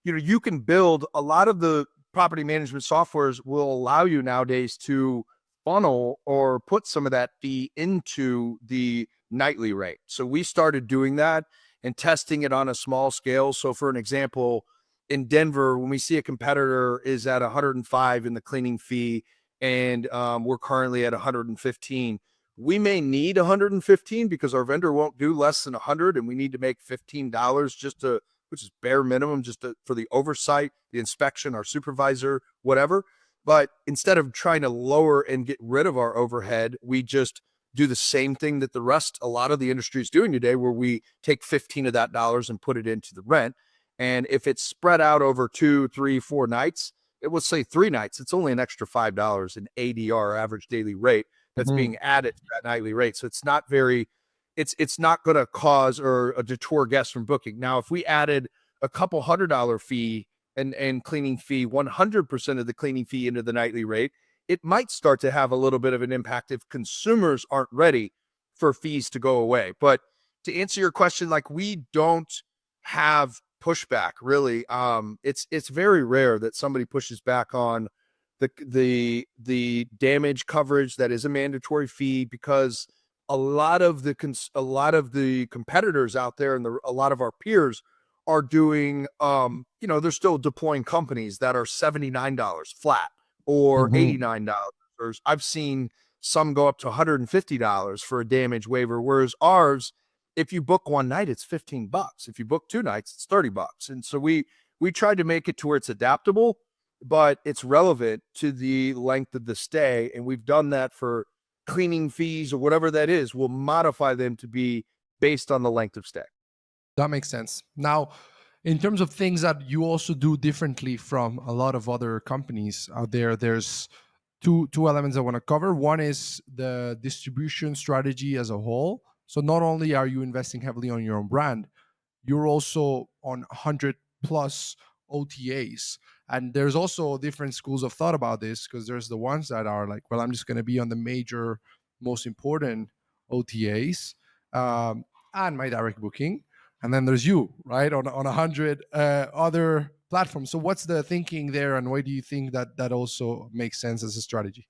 you can build a lot of the property management softwares will allow you nowadays to funnel or put some of that fee into the nightly rate. So we started doing that and testing it on a small scale. So for an example, in Denver, when we see a competitor is at 105 in the cleaning fee, and we're currently at 115, we may need 115 because our vendor won't do less than 100, and we need to make $15 just to, which is bare minimum, just to, for the oversight, the inspection, our supervisor, whatever. But instead of trying to lower and get rid of our overhead, we just do the same thing that a lot of the industry is doing today, where we take 15 of that dollars and put it into the rent. And if it's spread out over 2, 3, 4 nights, it will say 3 nights, it's only an extra $5 in ADR, average daily rate, that's Mhm. being added to that nightly rate. So it's not very, it's not going to cause or a deter guests from booking. Now, if we added a couple $100 fee and cleaning fee, 100% of the cleaning fee into the nightly rate, it might start to have a little bit of an impact if consumers aren't ready for fees to go away. But to answer your question, like, we don't have pushback really. It's very rare that somebody pushes back on the damage coverage that is a mandatory fee, because a lot of the competitors out there and a lot of our peers are doing, they're still deploying companies that are $79 flat or Mhm. $89. I've seen some go up to $150 for a damage waiver, whereas ours, if you book one night, it's $15. If you book 2 nights, it's $30. And so we tried to make it to where it's adaptable, but it's relevant to the length of the stay. And we've done that for cleaning fees or whatever that is. We'll modify them to be based on the length of stay. That makes sense. Now, in terms of things that you also do differently from a lot of other companies out there, there's two elements I want to cover. One is the distribution strategy as a whole. So not only are you investing heavily on your own brand, you're also on 100 plus OTAs. And there's also different schools of thought about this, because there's the ones that are like, well, I'm just going to be on the major, most important OTAs, and my direct booking. And then there's you, right, on 100 other platforms. So what's the thinking there, and why do you think that that also makes sense as a strategy?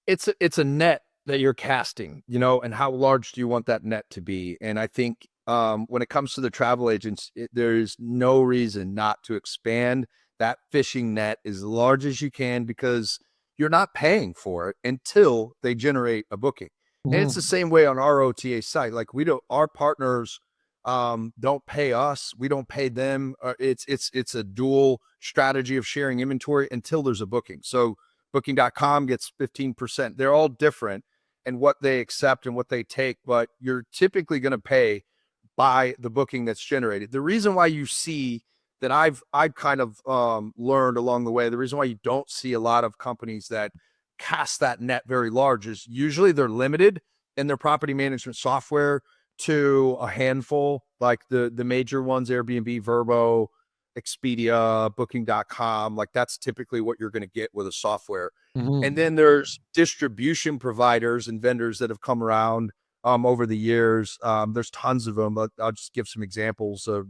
It's a net that you're casting, and how large do you want that net to be? And I think, when it comes to the travel agents, there's no reason not to expand that fishing net as large as you can, because you're not paying for it until they generate a booking. And it's the Mhm. same way on our OTA site. Like, our partners don't pay us, we don't pay them. It's a dual strategy of sharing inventory until there's a booking. So booking.com gets 15%. They're all different and what they accept and what they take, but you're typically going to pay by the booking that's generated. The reason why you see that I've kind of learned along the way, the reason why you don't see a lot of companies that cast that net very large is usually they're limited in their property management software to a handful, like the major ones: Airbnb, Verbo, Expedia, booking.com. Like, that's typically what you're going to get with a software. And Mhm. then there's distribution providers and vendors that have come around over the years. There's tons of them. I'll just give some examples of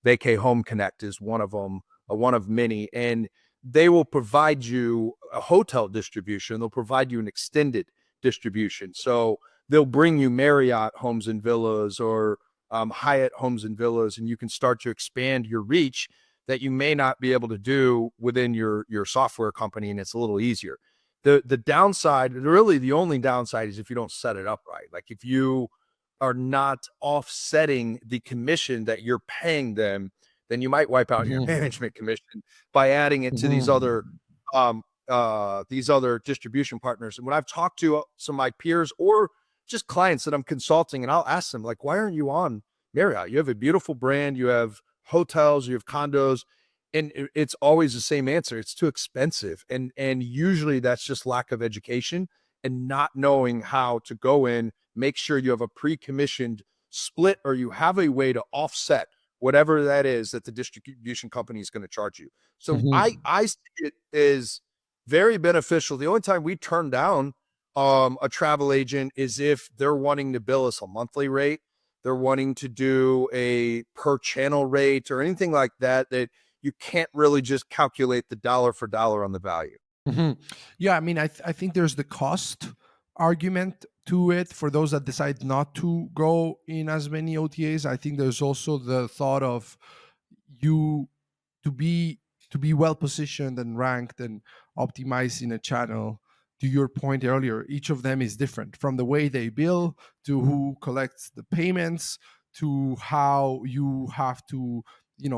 Vacay Home Connect is one of them, one of many. And they will provide you a hotel distribution. They'll provide you an extended distribution. So they'll bring you Marriott Homes and Villas or Hyatt Homes and Villas, and you can start to expand your reach that you may not be able to do within your software company, and it's a little easier. The downside, really the only downside, is if you don't set it up right. Like, if you are not offsetting the commission that you're paying them, then you might wipe out your Mhm. management commission by adding it to Mhm. um these other distribution partners. And when I've talked to some of my peers or just clients that I'm consulting, and I'll ask them, like, why aren't you on Marriott? You have a beautiful brand, you have hotels, you have condos. And it's always the same answer: it's too expensive. And usually that's just lack of education and not knowing how to go in, make sure you have a pre-commissioned split, or you have a way to offset whatever that is that the distribution company is going to charge you. So Mhm. I see it as very beneficial. The only time we turn down a travel agent is if they're wanting to bill us a monthly rate, they're wanting to do a per channel rate or anything like that, that you can't really just calculate the dollar for dollar on the value. Mhm. Yeah, I mean, I think there's the cost argument to it for those that decide not to go in as many OTAs. I think there's also the thought of you to be well positioned and ranked and optimized in a channel. to your point earlier, each of them is different, from the way they bill to who collects the payments to how you have to,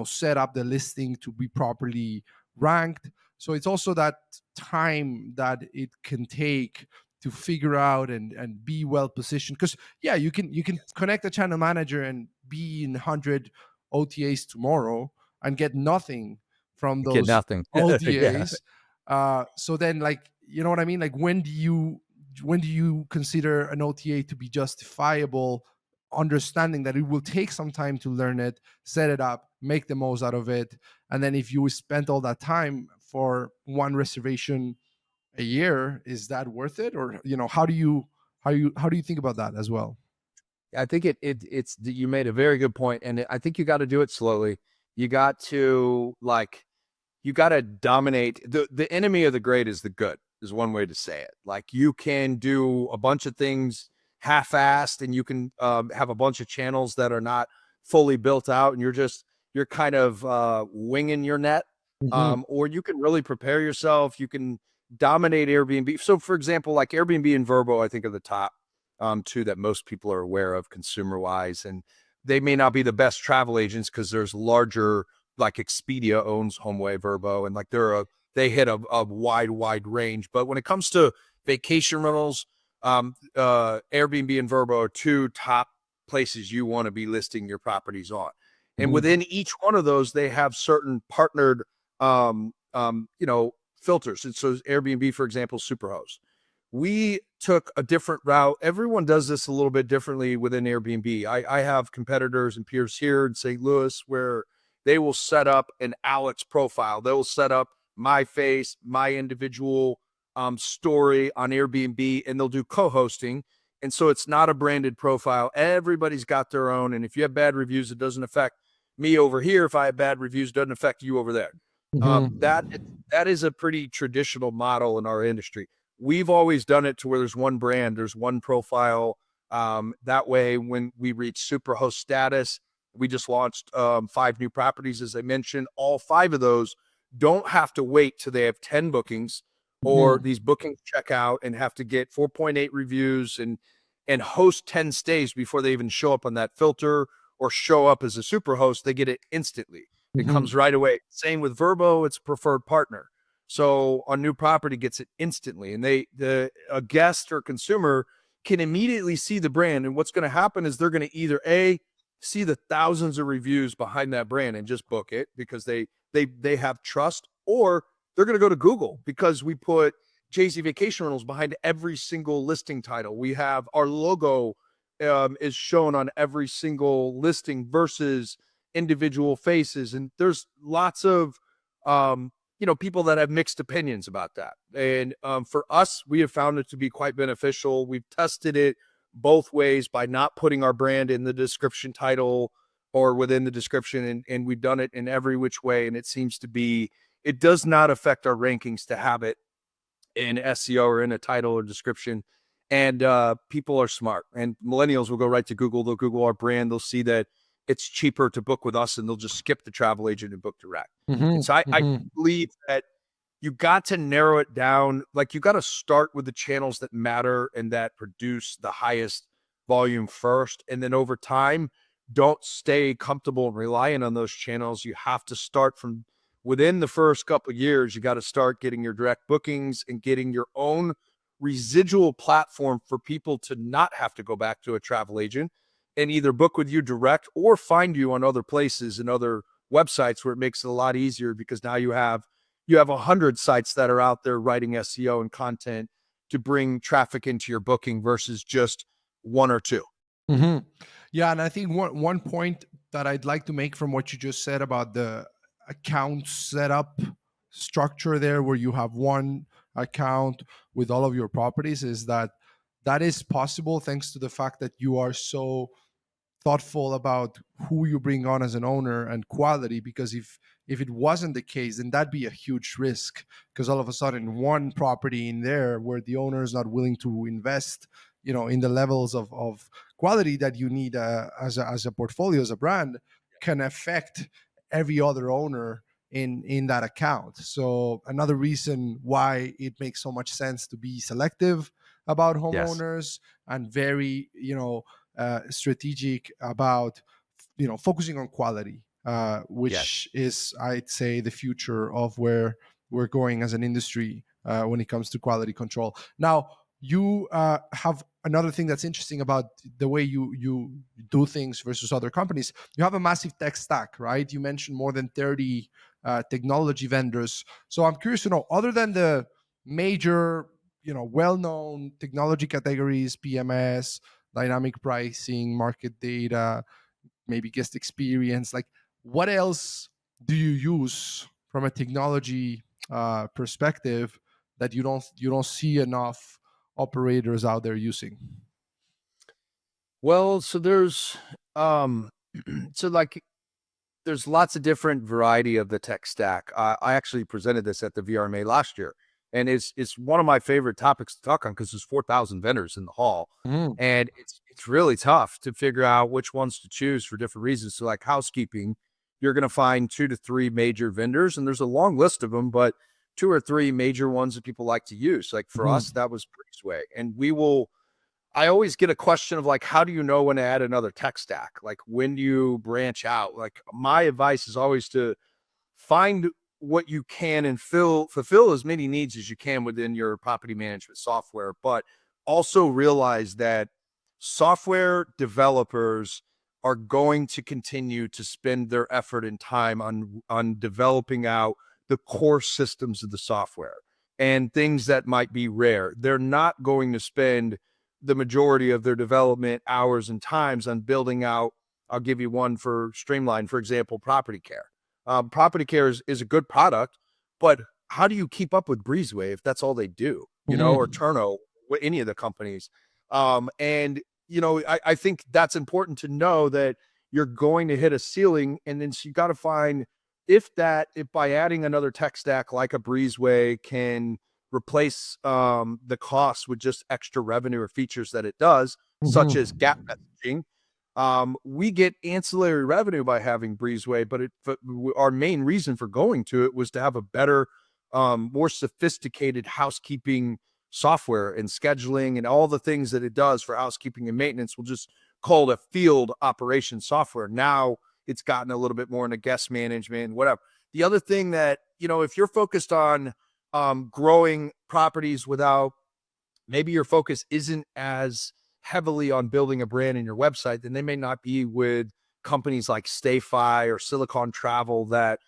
set up the listing to be properly ranked. So it's also that time that it can take to figure out and be well positioned, because yeah, you can connect a channel manager and be in 100 OTAs tomorrow and get nothing from Get those nothing. Yeah. OTAs. So then, like, you know what I mean? Like, when do you consider an OTA to be justifiable, understanding that it will take some time to learn it, set it up, make the most out of it, and then if you spent all that time for one reservation a year, is that worth it? Or, how do you think about that as well? I think it's you made a very good point, and I think you got to do it slowly. You got to you got to dominate. The enemy of the great is the good, is one way to say it. Like, you can do a bunch of things half-assed, and you can have a bunch of channels that are not fully built out, and you're kind of winging your net. Hmm. Or you can really prepare yourself. You can dominate Airbnb. So, for example, like Airbnb and Verbo, I think are the top two that most people are aware of consumer wise, and they may not be the best travel agents because there's larger, like Expedia owns HomeAway, Verbo, and like they hit a wide range. But when it comes to vacation rentals, Airbnb and Verbo are two top places you want to be listing your properties on. And Hmm. within each one of those, they have certain partnered, filters. And so Airbnb, for example, Superhost. We took a different route. Everyone does this a little bit differently within Airbnb. I have competitors and peers here in St. Louis where they will set up an Alex profile. They will set up my face, my individual story on Airbnb, and they'll do co-hosting. And so it's not a branded profile. Everybody's got their own. And if you have bad reviews, it doesn't affect me over here. If I have bad reviews, it doesn't affect you over there. Hmm. That is a pretty traditional model in our industry. We've always done it to where there's one brand, there's one profile. That way, when we reach Superhost status, we just launched 5 new properties, as I mentioned. All 5 of those don't have to wait till they have 10 bookings, or Hmm. these bookings check out and have to get 4.8 reviews and host 10 stays before they even show up on that filter or show up as a Superhost. They get it instantly. It Hmm. comes right away. Same with Verbo, it's a preferred partner. So a new property gets it instantly, and a guest or consumer can immediately see the brand. And what's going to happen is they're going to either see the thousands of reviews behind that brand and just book it because they have trust, or they're going to go to Google because we put JZ Vacation Rentals behind every single listing title. We have our logo is shown on every single listing versus individual faces, and there's lots of people that have mixed opinions about that. And for us, we have found it to be quite beneficial. We've tested it both ways by not putting our brand in the description title or within the description. And we've done it in every which way. And it does not affect our rankings to have it in SEO or in a title or description. And people are smart, and millennials will go right to Google. They'll Google our brand. They'll see that it's cheaper to book with us, and they'll just skip the travel agent and book direct. And Hmm. so I Hmm. believe that you got to narrow it down. Like, you got to start with the channels that matter and that produce the highest volume first. And then over time, don't stay comfortable and relying on those channels. You have to start from within the first couple of years. You got to start getting your direct bookings and getting your own residual platform for people to not have to go back to a travel agent and either book with you direct or find you on other places and other websites, where it makes it a lot easier because now you have 100 sites that are out there writing SEO and content to bring traffic into your booking versus just one or two. Hmm. Yeah, and I think one point that I'd like to make from what you just said about the account setup structure there, where you have one account with all of your properties, is that that is possible thanks to the fact that you are so thoughtful about who you bring on as an owner and quality. Because if it wasn't the case, then that'd be a huge risk, because all of a sudden one property in there where the owner is not willing to invest, in the levels of quality that you need as a portfolio, as a brand, can affect every other owner in that account. So another reason why it makes so much sense to be selective about Yes. homeowners and very strategic about focusing on quality, Yes. which is, I'd say, the future of where we're going as an industry when it comes to quality control. Now, you have another thing that's interesting about the way you do things versus other companies. You have a massive tech stack, right? You mentioned more than 30 technology vendors. So I'm curious to know, other than the major, well-known technology categories, PMS, dynamic pricing, market data, maybe guest experience, like what else do you use from a technology perspective that you don't see enough operators out there using? Well, so there's um so like there's lots of different variety of the tech stack. I actually presented this at the VRMA last year, and it's one of my favorite topics to talk on because there's 4,000 vendors in the hall, Mhm. and it's really tough to figure out which ones to choose for different reasons. So, like housekeeping, you're going to find 2 to 3 major vendors, and there's a long list of them, but 2 or 3 major ones that people like to use. Like for Mhm. us, that was Breezeway, and we will I always get a question of like, how do you know when to add another tech stack? Like, when do you branch out? Like, my advice is always to find what you can and fulfill as many needs as you can within your property management software, but also realize that software developers are going to continue to spend their effort and time on developing out the core systems of the software and things that might be rare. They're not going to spend the majority of their development hours and times on building out. I'll give you one for Streamline, for example, property care. Property care is a good product, but how do you keep up with Breezeway if that's all they do, or Mhm. Turno, any of the companies? And I think that's important to know that you're going to hit a ceiling, and then so you got to find if by adding another tech stack like a Breezeway can replace the cost with just extra revenue or features that it does, such as gap Mhm. messaging. We get ancillary revenue by having Breezeway, but our main reason for going to it was to have a better, more sophisticated housekeeping software and scheduling and all the things that it does for housekeeping and maintenance. We'll just call it a field operation software. Now it's gotten a little bit more into guest management, whatever. The other thing that, if you're focused on growing properties without maybe your focus isn't as heavily on building a brand in your website, then they may not be with companies like StayFi or Silicon Travel that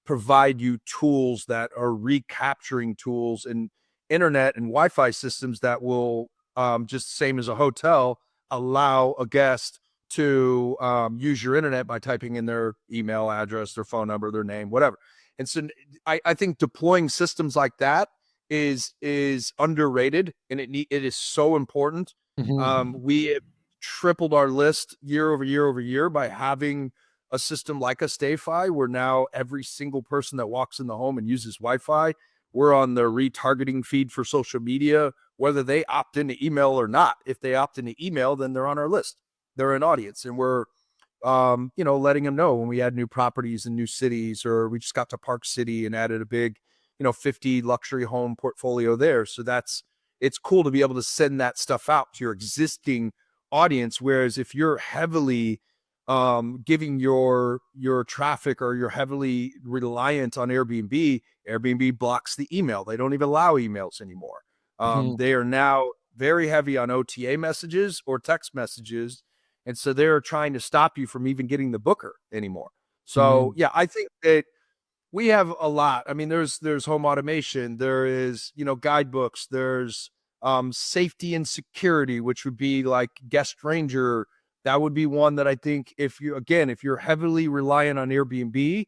provide you tools that are recapturing tools and internet and Wi-Fi systems that will just same as a hotel allow a guest to use your internet by typing in their email address, their phone number, their name, whatever. And so I think deploying systems like that is underrated, and it is so important. Mhm. We have tripled our list year over year over year by having a system like a StayFi, where now every single person that walks in the home and uses Wi-Fi, we're on the retargeting feed for social media, whether they opt into email or not. If they opt into email, then they're on our list. They're an audience, and we're letting them know when we add new properties in new cities, or we just got to Park City and added a big, 50 luxury home portfolio there. So it's cool to be able to send that stuff out to your existing audience. Whereas if you're heavily giving your traffic, or you're heavily reliant on Airbnb blocks the email. They don't even allow emails anymore. Mhm. They are now very heavy on OTA messages or text messages, and so they're trying to stop you from even getting the booker anymore. So Mhm. yeah, I think that we have a lot. I mean, there's home automation, there is, guidebooks, there's safety and security, which would be like guest ranger. That would be one that I think, if you're heavily reliant on Airbnb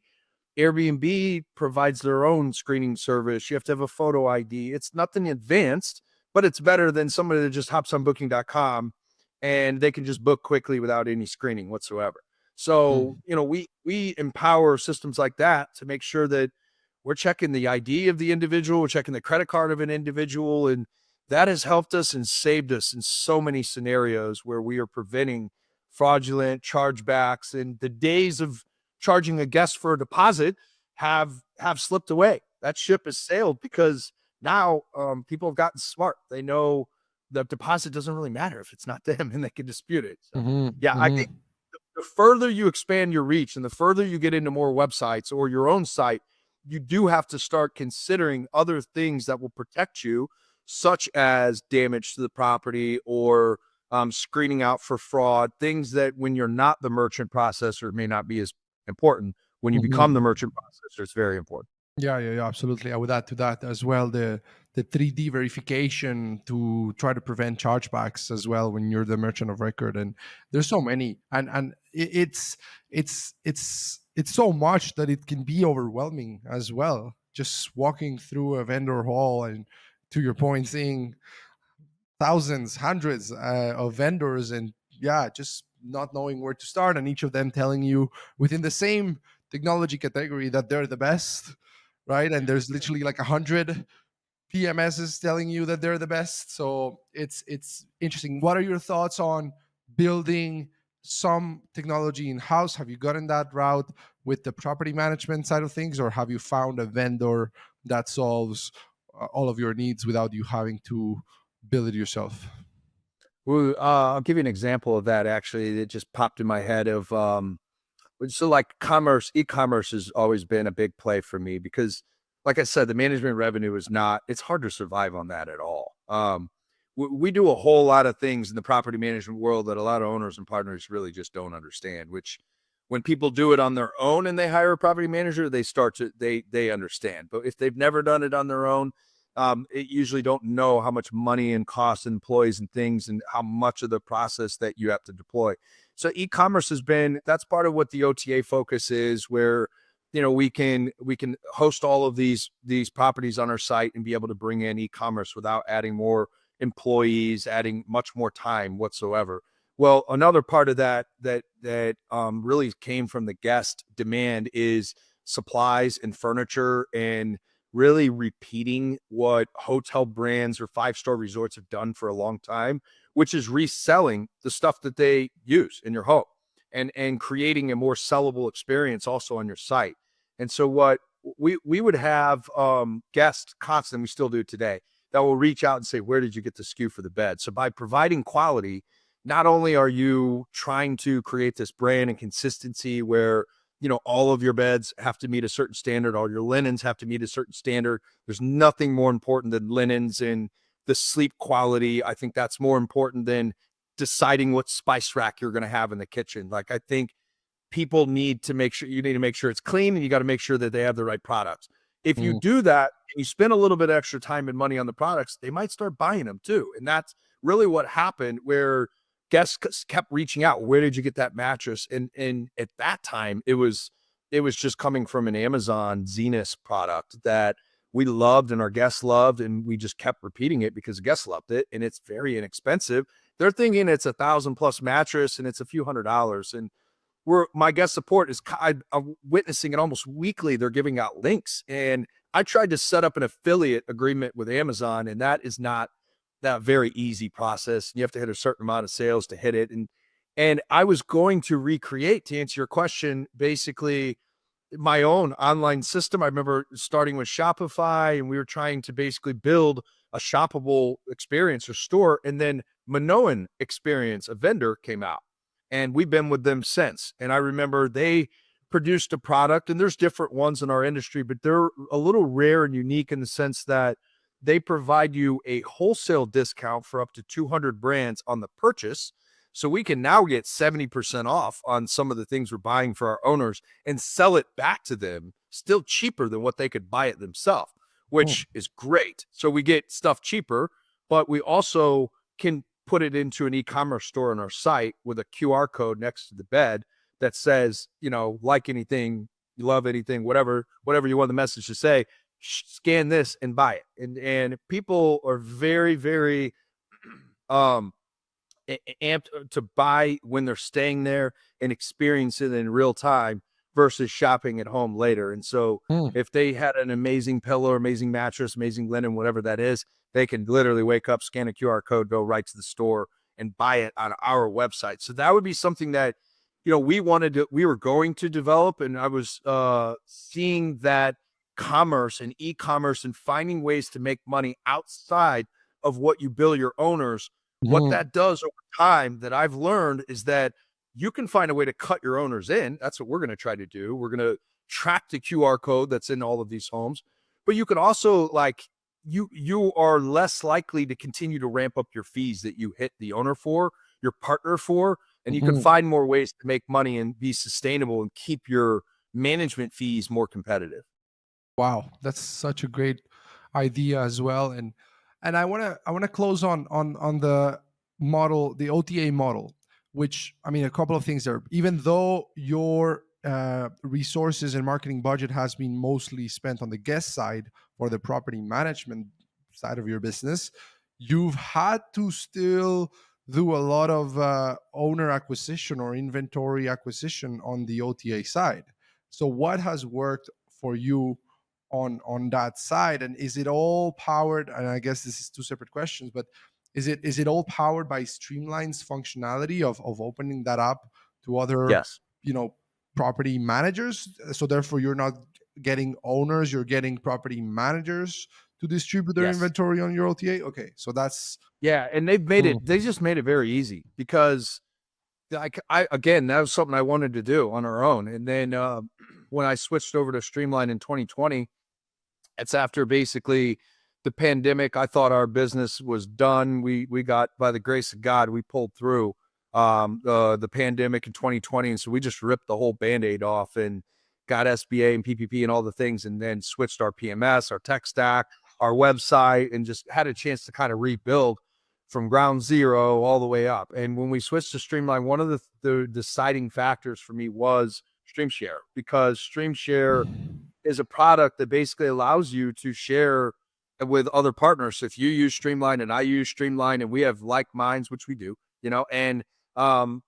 provides their own screening service. You have to have a photo ID. It's nothing advanced, but it's better than somebody that just hops on booking.com and they can just book quickly without any screening whatsoever. So, Mhm. we empower systems like that to make sure that we're checking the ID of the individual, we're checking the credit card of an individual, and that has helped us and saved us in so many scenarios where we are preventing fraudulent chargebacks, and the days of charging a guest for a deposit have slipped away. That ship has sailed because now people have gotten smart. They know the deposit doesn't really matter if it's not them, and they can dispute it. So Mhm, yeah, I think mhm, the further you expand your reach and the further you get into more websites or your own site, you do have to start considering other things that will protect you, such as damage to the property or screening out for fraud, things that when you're not the merchant processor may not be as important. When you become the mhm. merchant processor, it's very important. Yeah, yeah, yeah, absolutely. I would add to that as well the 3D verification to try to prevent chargebacks as well when you're the merchant of record. And there's so many, and it's so much that it can be overwhelming as well. Just walking through a vendor hall and, to your point, seeing thousands, hundreds of vendors, and yeah, just not knowing where to start, and each of them telling you within the same technology category that they're the best, right? And there's literally like 100 PMSs telling you that they're the best. So it's interesting. What are your thoughts on building some technology in house? Have you gotten that route with the property management side of things, or have you found a vendor that solves all of your needs without you having to build it yourself? Well, I'll give you an example of that actually that just popped in my head of so like e-commerce has always been a big play for me because like I said, the management revenue is not, it's hard to survive on that at all. We do a whole lot of things in the property management world that a lot of owners and partners really just don't understand, which when people do it on their own and they hire a property manager, they start to they understand. But if they've never done it on their own, it usually don't know how much money and cost and employees and things and how much of the process that you have to deploy. So e-commerce has been, that's part of what the OTA focus is, where we can host all of these properties on our site and be able to bring in e-commerce without adding more employees, adding much more time whatsoever. Well, another part of that really came from the guest demand is supplies and furniture, and really repeating what hotel brands or five-star resorts have done for a long time, which is reselling the stuff that they use in your home and creating a more sellable experience also on your site. And so what we would have guests constantly, we still do today, that will reach out and say, where did you get the SKU for the bed? So by providing quality, not only are you trying to create this brand and consistency where all of your beds have to meet a certain standard, all your linens have to meet a certain standard. There's nothing more important than linens and the sleep quality. I think that's more important than deciding what spice rack you're going to have in the kitchen. Like, I think people need to make sure, you need to make sure it's clean, and you got to make sure that they have the right products. If you Mm, do that and you spend a little bit extra time and money on the products, they might start buying them too. And that's really what happened, where guests kept reaching out. Where did you get that mattress? And at that time, it was just coming from an Amazon Zenus product that we loved and our guests loved, and we just kept repeating it because the guests loved it, and it's very inexpensive. They're thinking it's 1,000+ mattress and it's a few $100s, and where my guest support is, I'm witnessing it almost weekly. They're giving out links, and I tried to set up an affiliate agreement with Amazon, and that is not that very easy process. You have to hit a certain amount of sales to hit it, and I was going to recreate, to answer your question, basically my own online system. I remember starting with Shopify, and we were trying to basically build a shoppable experience or store, and then Minoan Experience, a vendor, came out, and we've been with them since. And I remember they produced a product, and there's different ones in our industry, but they're a little rare and unique in the sense that they provide you a wholesale discount for up to 200 brands on the purchase. So we can now get 70% off on some of the things we're buying for our owners and sell it back to them still cheaper than what they could buy it themselves, mm, which is great. So we get stuff cheaper, but we also can put it into an e-commerce store on our site with a QR code next to the bed that says, like anything, you love anything, whatever you want the message to say, scan this and buy it. And people are very, very um amped to buy when they're staying there and experience it in real time versus shopping at home later. And so mm. if they had an amazing pillow, amazing mattress, amazing linen, whatever that is, they can literally wake up, scan a QR code, go right to the store and buy it on our website. So that would be something that we were going to develop, and I was seeing that commerce and e-commerce and finding ways to make money outside of what you bill your owners. What Mhm. that does over time that I've learned is that you can find a way to cut your owners in. That's what we're going to try to do. We're going to track the QR code that's in all of these homes, but you can also like you are less likely to continue to ramp up your fees that you hit the owner for, your partner for, and you can Mhm. find more ways to make money and be sustainable and keep your management fees more competitive. Wow, that's such a great idea as well. And I wanna close on the model, the OTA model, which, I mean, a couple of things there. Even though your resources and marketing budget has been mostly spent on the guest side or the property management side of your business, you've had to still do a lot of owner acquisition or inventory acquisition on the OTA side. So what has worked for you on that side, and is it all powered, and I guess this is two separate questions, but is it all powered by Streamline's functionality of opening that up to other, Yes. you know, property managers, so therefore you're not getting owners, you're getting property managers to distribute their Yes. inventory on your OTA? Okay, so that's Yeah, and mm, they just made it very easy because like I again, that was something I wanted to do on our own. And then when I switched over to Streamline in 2020, it's after basically the pandemic. I thought our business was done. We got, by the grace of God, we pulled through the pandemic in 2020, and so we just ripped the whole band-aid off and got SBA and PPP and all the things, and then switched our PMS, our tech stack, our website, and just had a chance to kind of rebuild from ground zero all the way up. And when we switched to Streamline, one of the deciding factors for me was StreamShare, because StreamShare is a product that basically allows you to share with other partners. So if you use Streamline and I use Streamline and we have like minds, which we do, and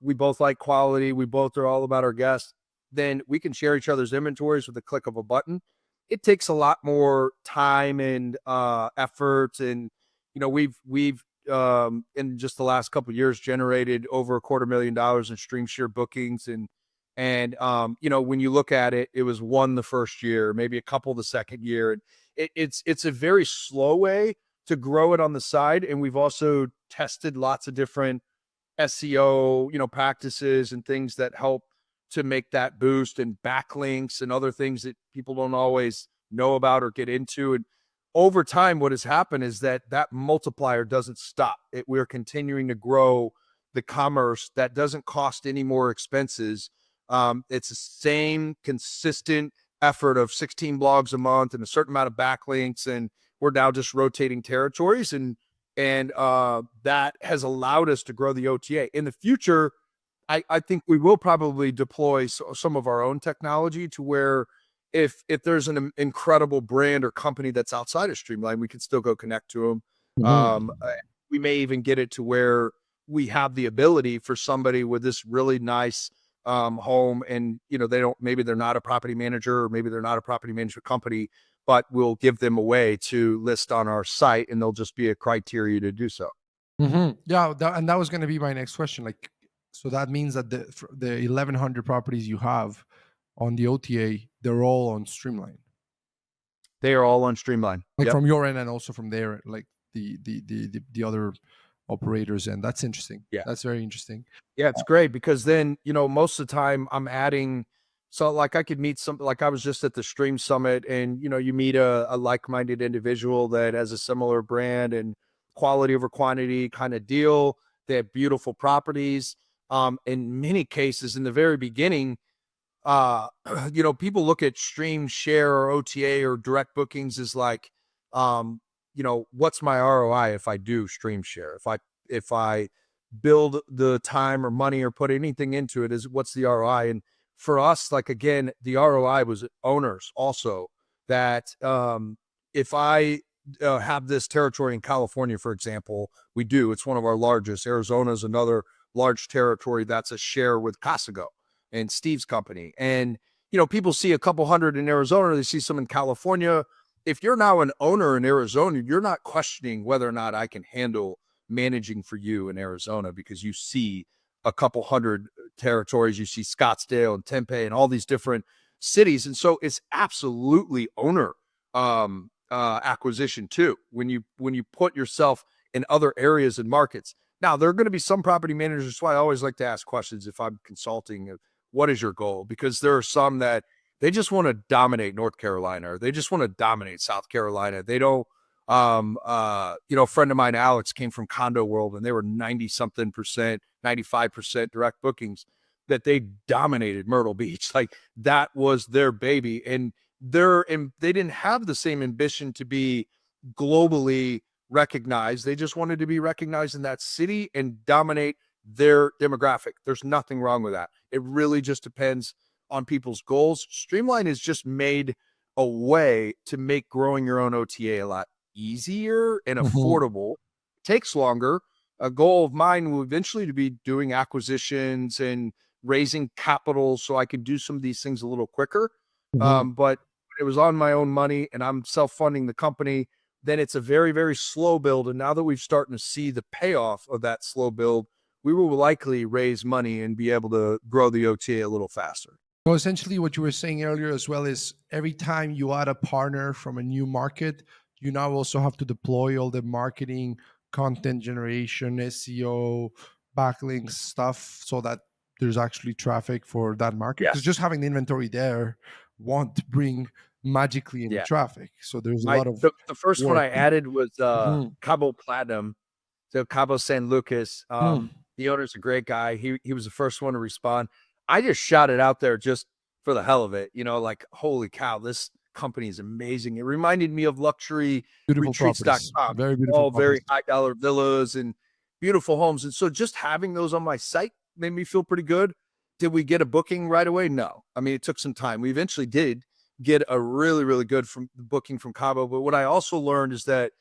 we both like quality, we both are all about our guests, then we can share each other's inventories with the click of a button. It takes a lot more time and effort, and we've in just the last couple of years generated over $250,000 in StreamShare bookings, and when you look at it, it was one the first year, maybe a couple the second year. And it's a very slow way to grow it on the side. And we've also tested lots of different SEO, practices and things that help to make that boost, and backlinks and other things that people don't always know about or get into. And over time, what has happened is that that multiplier doesn't stop. We're continuing to grow the commerce that doesn't cost any more expenses. It's the same consistent effort of 16 blogs a month and a certain amount of backlinks, and we're now just rotating territories, and that has allowed us to grow the OTA. In the future, I think we will probably deploy some of our own technology to where if there's an incredible brand or company that's outside of Streamline, we can still go connect to them. mhm. We may even get it to where we have the ability for somebody with this really nice home, and they don't, maybe they're not a property manager, or maybe they're not a property management company, but we'll give them a way to list on our site, and there'll just be a criteria to do so. Yeah, and that was going to be my next question. Like, so that means that the 1,100 properties you have on the OTA, they're all on Streamline, They are all on Streamline. like Yep. from your end and also from there, like the other operators. And that's interesting. Yeah. That's very interesting. Yeah, it's great because then, most of the time I'm adding, so like I could meet some, like I was just at the Stream Summit, and you meet a like-minded individual that has a similar brand and quality over quantity kind of deal. They have beautiful properties. In many cases in the very beginning, uh people look at Stream Share or OTA or direct bookings as like, what's my ROI if I do Stream Share, if I build the time or money or put anything into it, is what's the ROI? And for us, like, again, the ROI was owners also, that if I have this territory in California, for example, we do, it's one of our largest. Arizona is another large territory that's a share with Casago and Steve's company. And, people see a couple hundred in Arizona, they see some in California. If you're now an owner in Arizona, you're not questioning whether or not I can handle managing for you in Arizona, because you see a couple hundred territories. You see Scottsdale and Tempe and all these different cities. And so it's absolutely owner acquisition too. When you put yourself in other areas and markets. Now, there are going to be some property managers. That's why I always like to ask questions if I'm consulting. What is your goal? Because there are some that they just want to dominate North Carolina, or they just want to dominate South Carolina. They don't. A friend of mine, Alex, came from Condo World, and they were 90 something percent, 95% direct bookings. That they dominated Myrtle Beach, like that was their baby, and they didn't have the same ambition to be globally recognized. They just wanted to be recognized in that city and dominate their demographic. There's nothing wrong with that. It really just depends on people's goals. Streamline has just made a way to make growing your own OTA a lot easier and Mhm. affordable. It takes longer. A goal of mine will eventually to be doing acquisitions and raising capital so I could do some of these things a little quicker. Mhm. But it was on my own money and I'm self-funding the company, then it's a very, very slow build. And now that we've starting to see the payoff of that slow build, we will likely raise money and be able to grow the OTA a little faster. So essentially, what you were saying earlier as well is every time you add a partner from a new market, you now also have to deploy all the marketing, content generation, SEO, backlinks stuff so that there's actually traffic for that market. Because Yes. just having the inventory there won't bring magically any Yeah. traffic. So there's a My lot of the first one work. I added was Mhm. Cabo Platinum. So Cabo San Lucas. Mm. The owner's a great guy. He was the first one to respond. I just shot it out there just for the hell of it. Like, holy cow, this company is amazing. It reminded me of luxury Beautiful properties, retreats.com, very beautiful all very properties. high dollar villas and beautiful homes. And so just having those on my site made me feel pretty good. Did we get a booking right away? No. I mean, it took some time. We eventually did get a really, really good from booking from Cabo. But what I also learned is that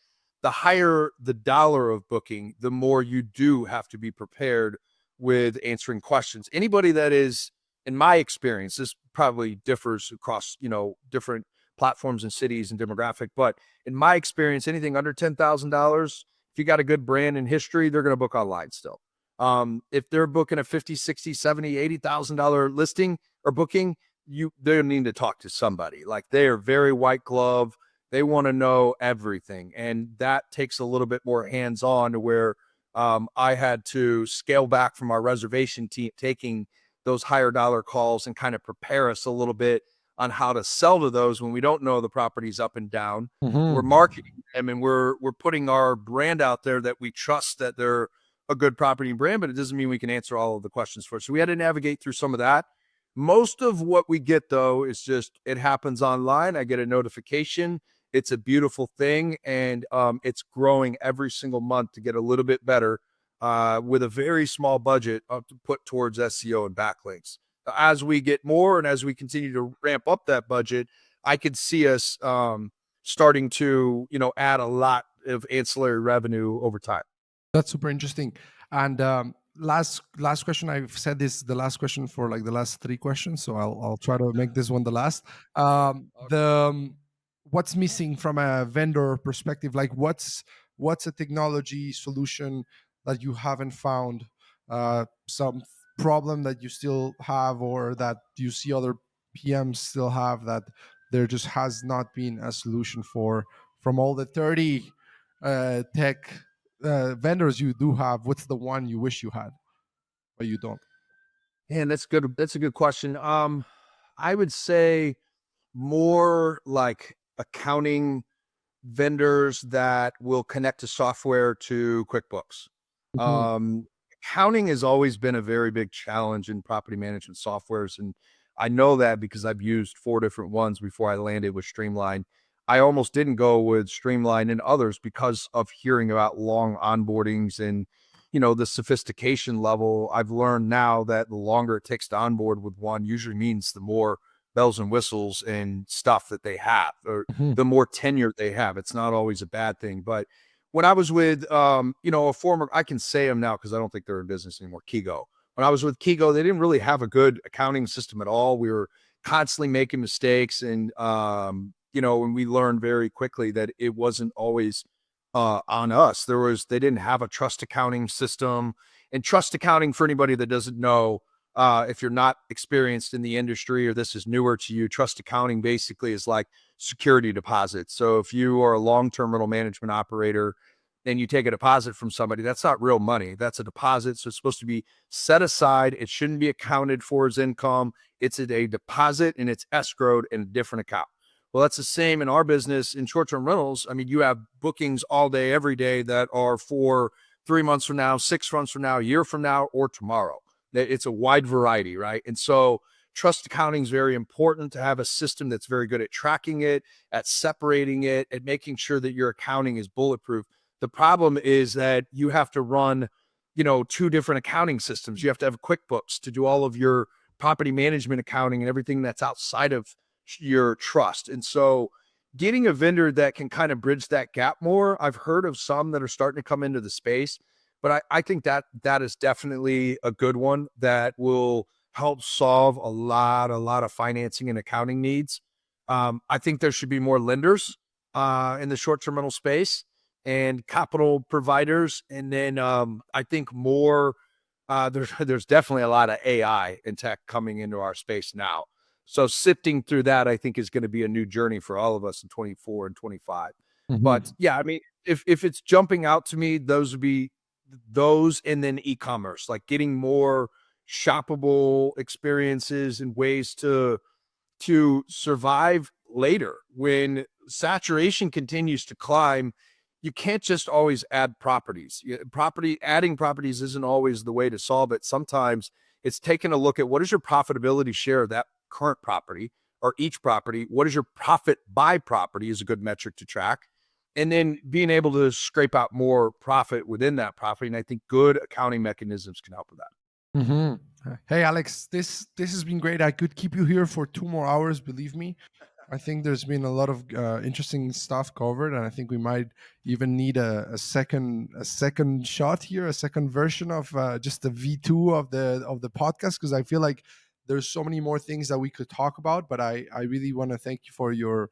the higher the dollar of booking, the more you do have to be prepared with answering questions. Anybody that is, in my experience, this probably differs across, different platforms and cities and demographic, but in my experience, anything under $10,000, if you got a good brand and history, they're going to book online still. If they're booking a 50, 60, 70, $80,000 listing or booking, they need to talk to somebody. Like they are very white glove. They want to know everything. And that takes a little bit more hands-on to where I had to scale back from our reservation team, taking those higher dollar calls and kind of prepare us a little bit on how to sell to those when we don't know the properties up and down. We're Mhm. marketing them and we're putting our brand out there that we trust that they're a good property and brand, but it doesn't mean we can answer all of the questions for it. So we had to navigate through some of that. Most of what we get though is just it happens online. I get a notification. It's a beautiful thing, and it's growing every single month to get a little bit better with a very small budget to put towards SEO and backlinks. As we get more and as we continue to ramp up that budget, I could see us starting to add a lot of ancillary revenue over time. That's super interesting. And last question. I've said this the last question for like the last three questions, so I'll try to make this one the last. What's missing from a vendor perspective? Like what's a technology solution that you haven't found? Some problem that you still have, or that you see other PMs still have, that there just has not been a solution for, from all the 30 tech vendors you do have. What's the one you wish you had but you don't? And that's good. That's a good question. I would say more like accounting vendors that will connect to software to QuickBooks. Mhm. Um, Accounting has always been a very big challenge in property management softwares. And I know that because I've used four different ones before I landed with Streamline. I almost didn't go with Streamline and others because of hearing about long onboardings and the sophistication level. I've learned now that the longer it takes to onboard with one usually means the more bells and whistles and stuff that they have, or Mhm. the more tenure they have. It's not always a bad thing. But when I was with, a former, I can say them now because I don't think they're in business anymore, Kigo. When I was with Kigo, they didn't really have a good accounting system at all. We were constantly making mistakes. And we learned very quickly that it wasn't always on us. They didn't have a trust accounting system, and trust accounting, for anybody that doesn't know, if you're not experienced in the industry or this is newer to you, trust accounting basically is like security deposits. So if you are a long-term rental management operator and you take a deposit from somebody, that's not real money. That's a deposit. So it's supposed to be set aside. It shouldn't be accounted for as income. It's a deposit and it's escrowed in a different account. Well, that's the same in our business in short-term rentals. I mean, you have bookings all day, every day that are for 3 months from now, 6 months from now, a year from now, or tomorrow. It's a wide variety, right? And so trust accounting is very important to have a system that's very good at tracking it, at separating it, at making sure that your accounting is bulletproof. The problem is that you have to run, two different accounting systems. You have to have QuickBooks to do all of your property management accounting and everything that's outside of your trust. And so getting a vendor that can kind of bridge that gap more, I've heard of some that are starting to come into the space, but I think that is definitely a good one that will help solve a lot of financing and accounting needs. I think there should be more lenders in the short-term rental space and capital providers. And then I think more there's definitely a lot of AI and tech coming into our space now. So sifting through that, I think, is going to be a new journey for all of us in 24 and 25. But Mhm. yeah, I mean, if it's jumping out to me, those would be those, and then e-commerce, like getting more shoppable experiences and ways to survive later when saturation continues to climb. You can't just always add properties. Adding properties isn't always the way to solve it. Sometimes it's taking a look at what is your profitability share of that current property or each property. What is your profit by property is a good metric to track. And then being able to scrape out more profit within that property. And I think good accounting mechanisms can help with that. Mhm. Hey, Alex, this has been great. I could keep you here for 2 more hours. Believe me. I think there's been a lot of interesting stuff covered, and I think we might even need a second shot here, a second version of just the V2 of the podcast, because I feel like there's so many more things that we could talk about. But I really want to thank you for your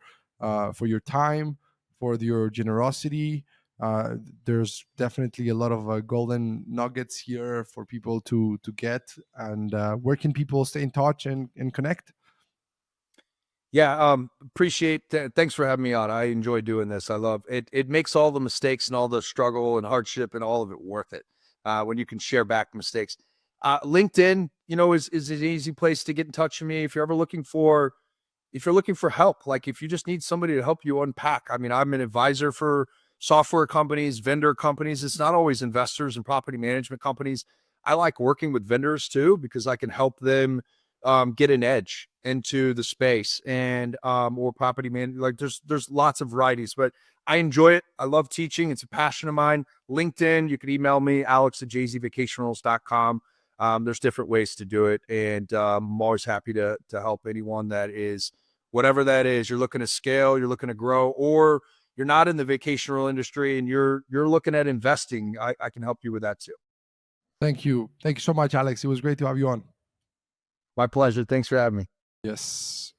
time, for your generosity. Uh, there's definitely a lot of golden nuggets here for people to get. And where can people stay in touch and connect? Yeah, appreciate that. Thanks for having me on. I enjoy doing this. I love it. It makes all the mistakes and all the struggle and hardship and all of it worth it when you can share back mistakes. LinkedIn, is an easy place to get in touch with me if you're ever looking for help. Like if you just need somebody to help you unpack. I mean, I'm an advisor for software companies, vendor companies. It's not always investors and property management companies. I like working with vendors too because I can help them get an edge into the space and or property man. Like there's lots of varieties, but I enjoy it. I love teaching. It's a passion of mine. LinkedIn, you can email me, alex@jzvacationrentals.com. There's different ways to do it. And I'm always happy to help anyone that is whatever that is. You're looking to scale, you're looking to grow, or you're not in the vacation rental industry and you're looking at investing. I can help you with that too. Thank you. Thank you so much, Alex. It was great to have you on. My pleasure. Thanks for having me. Yes.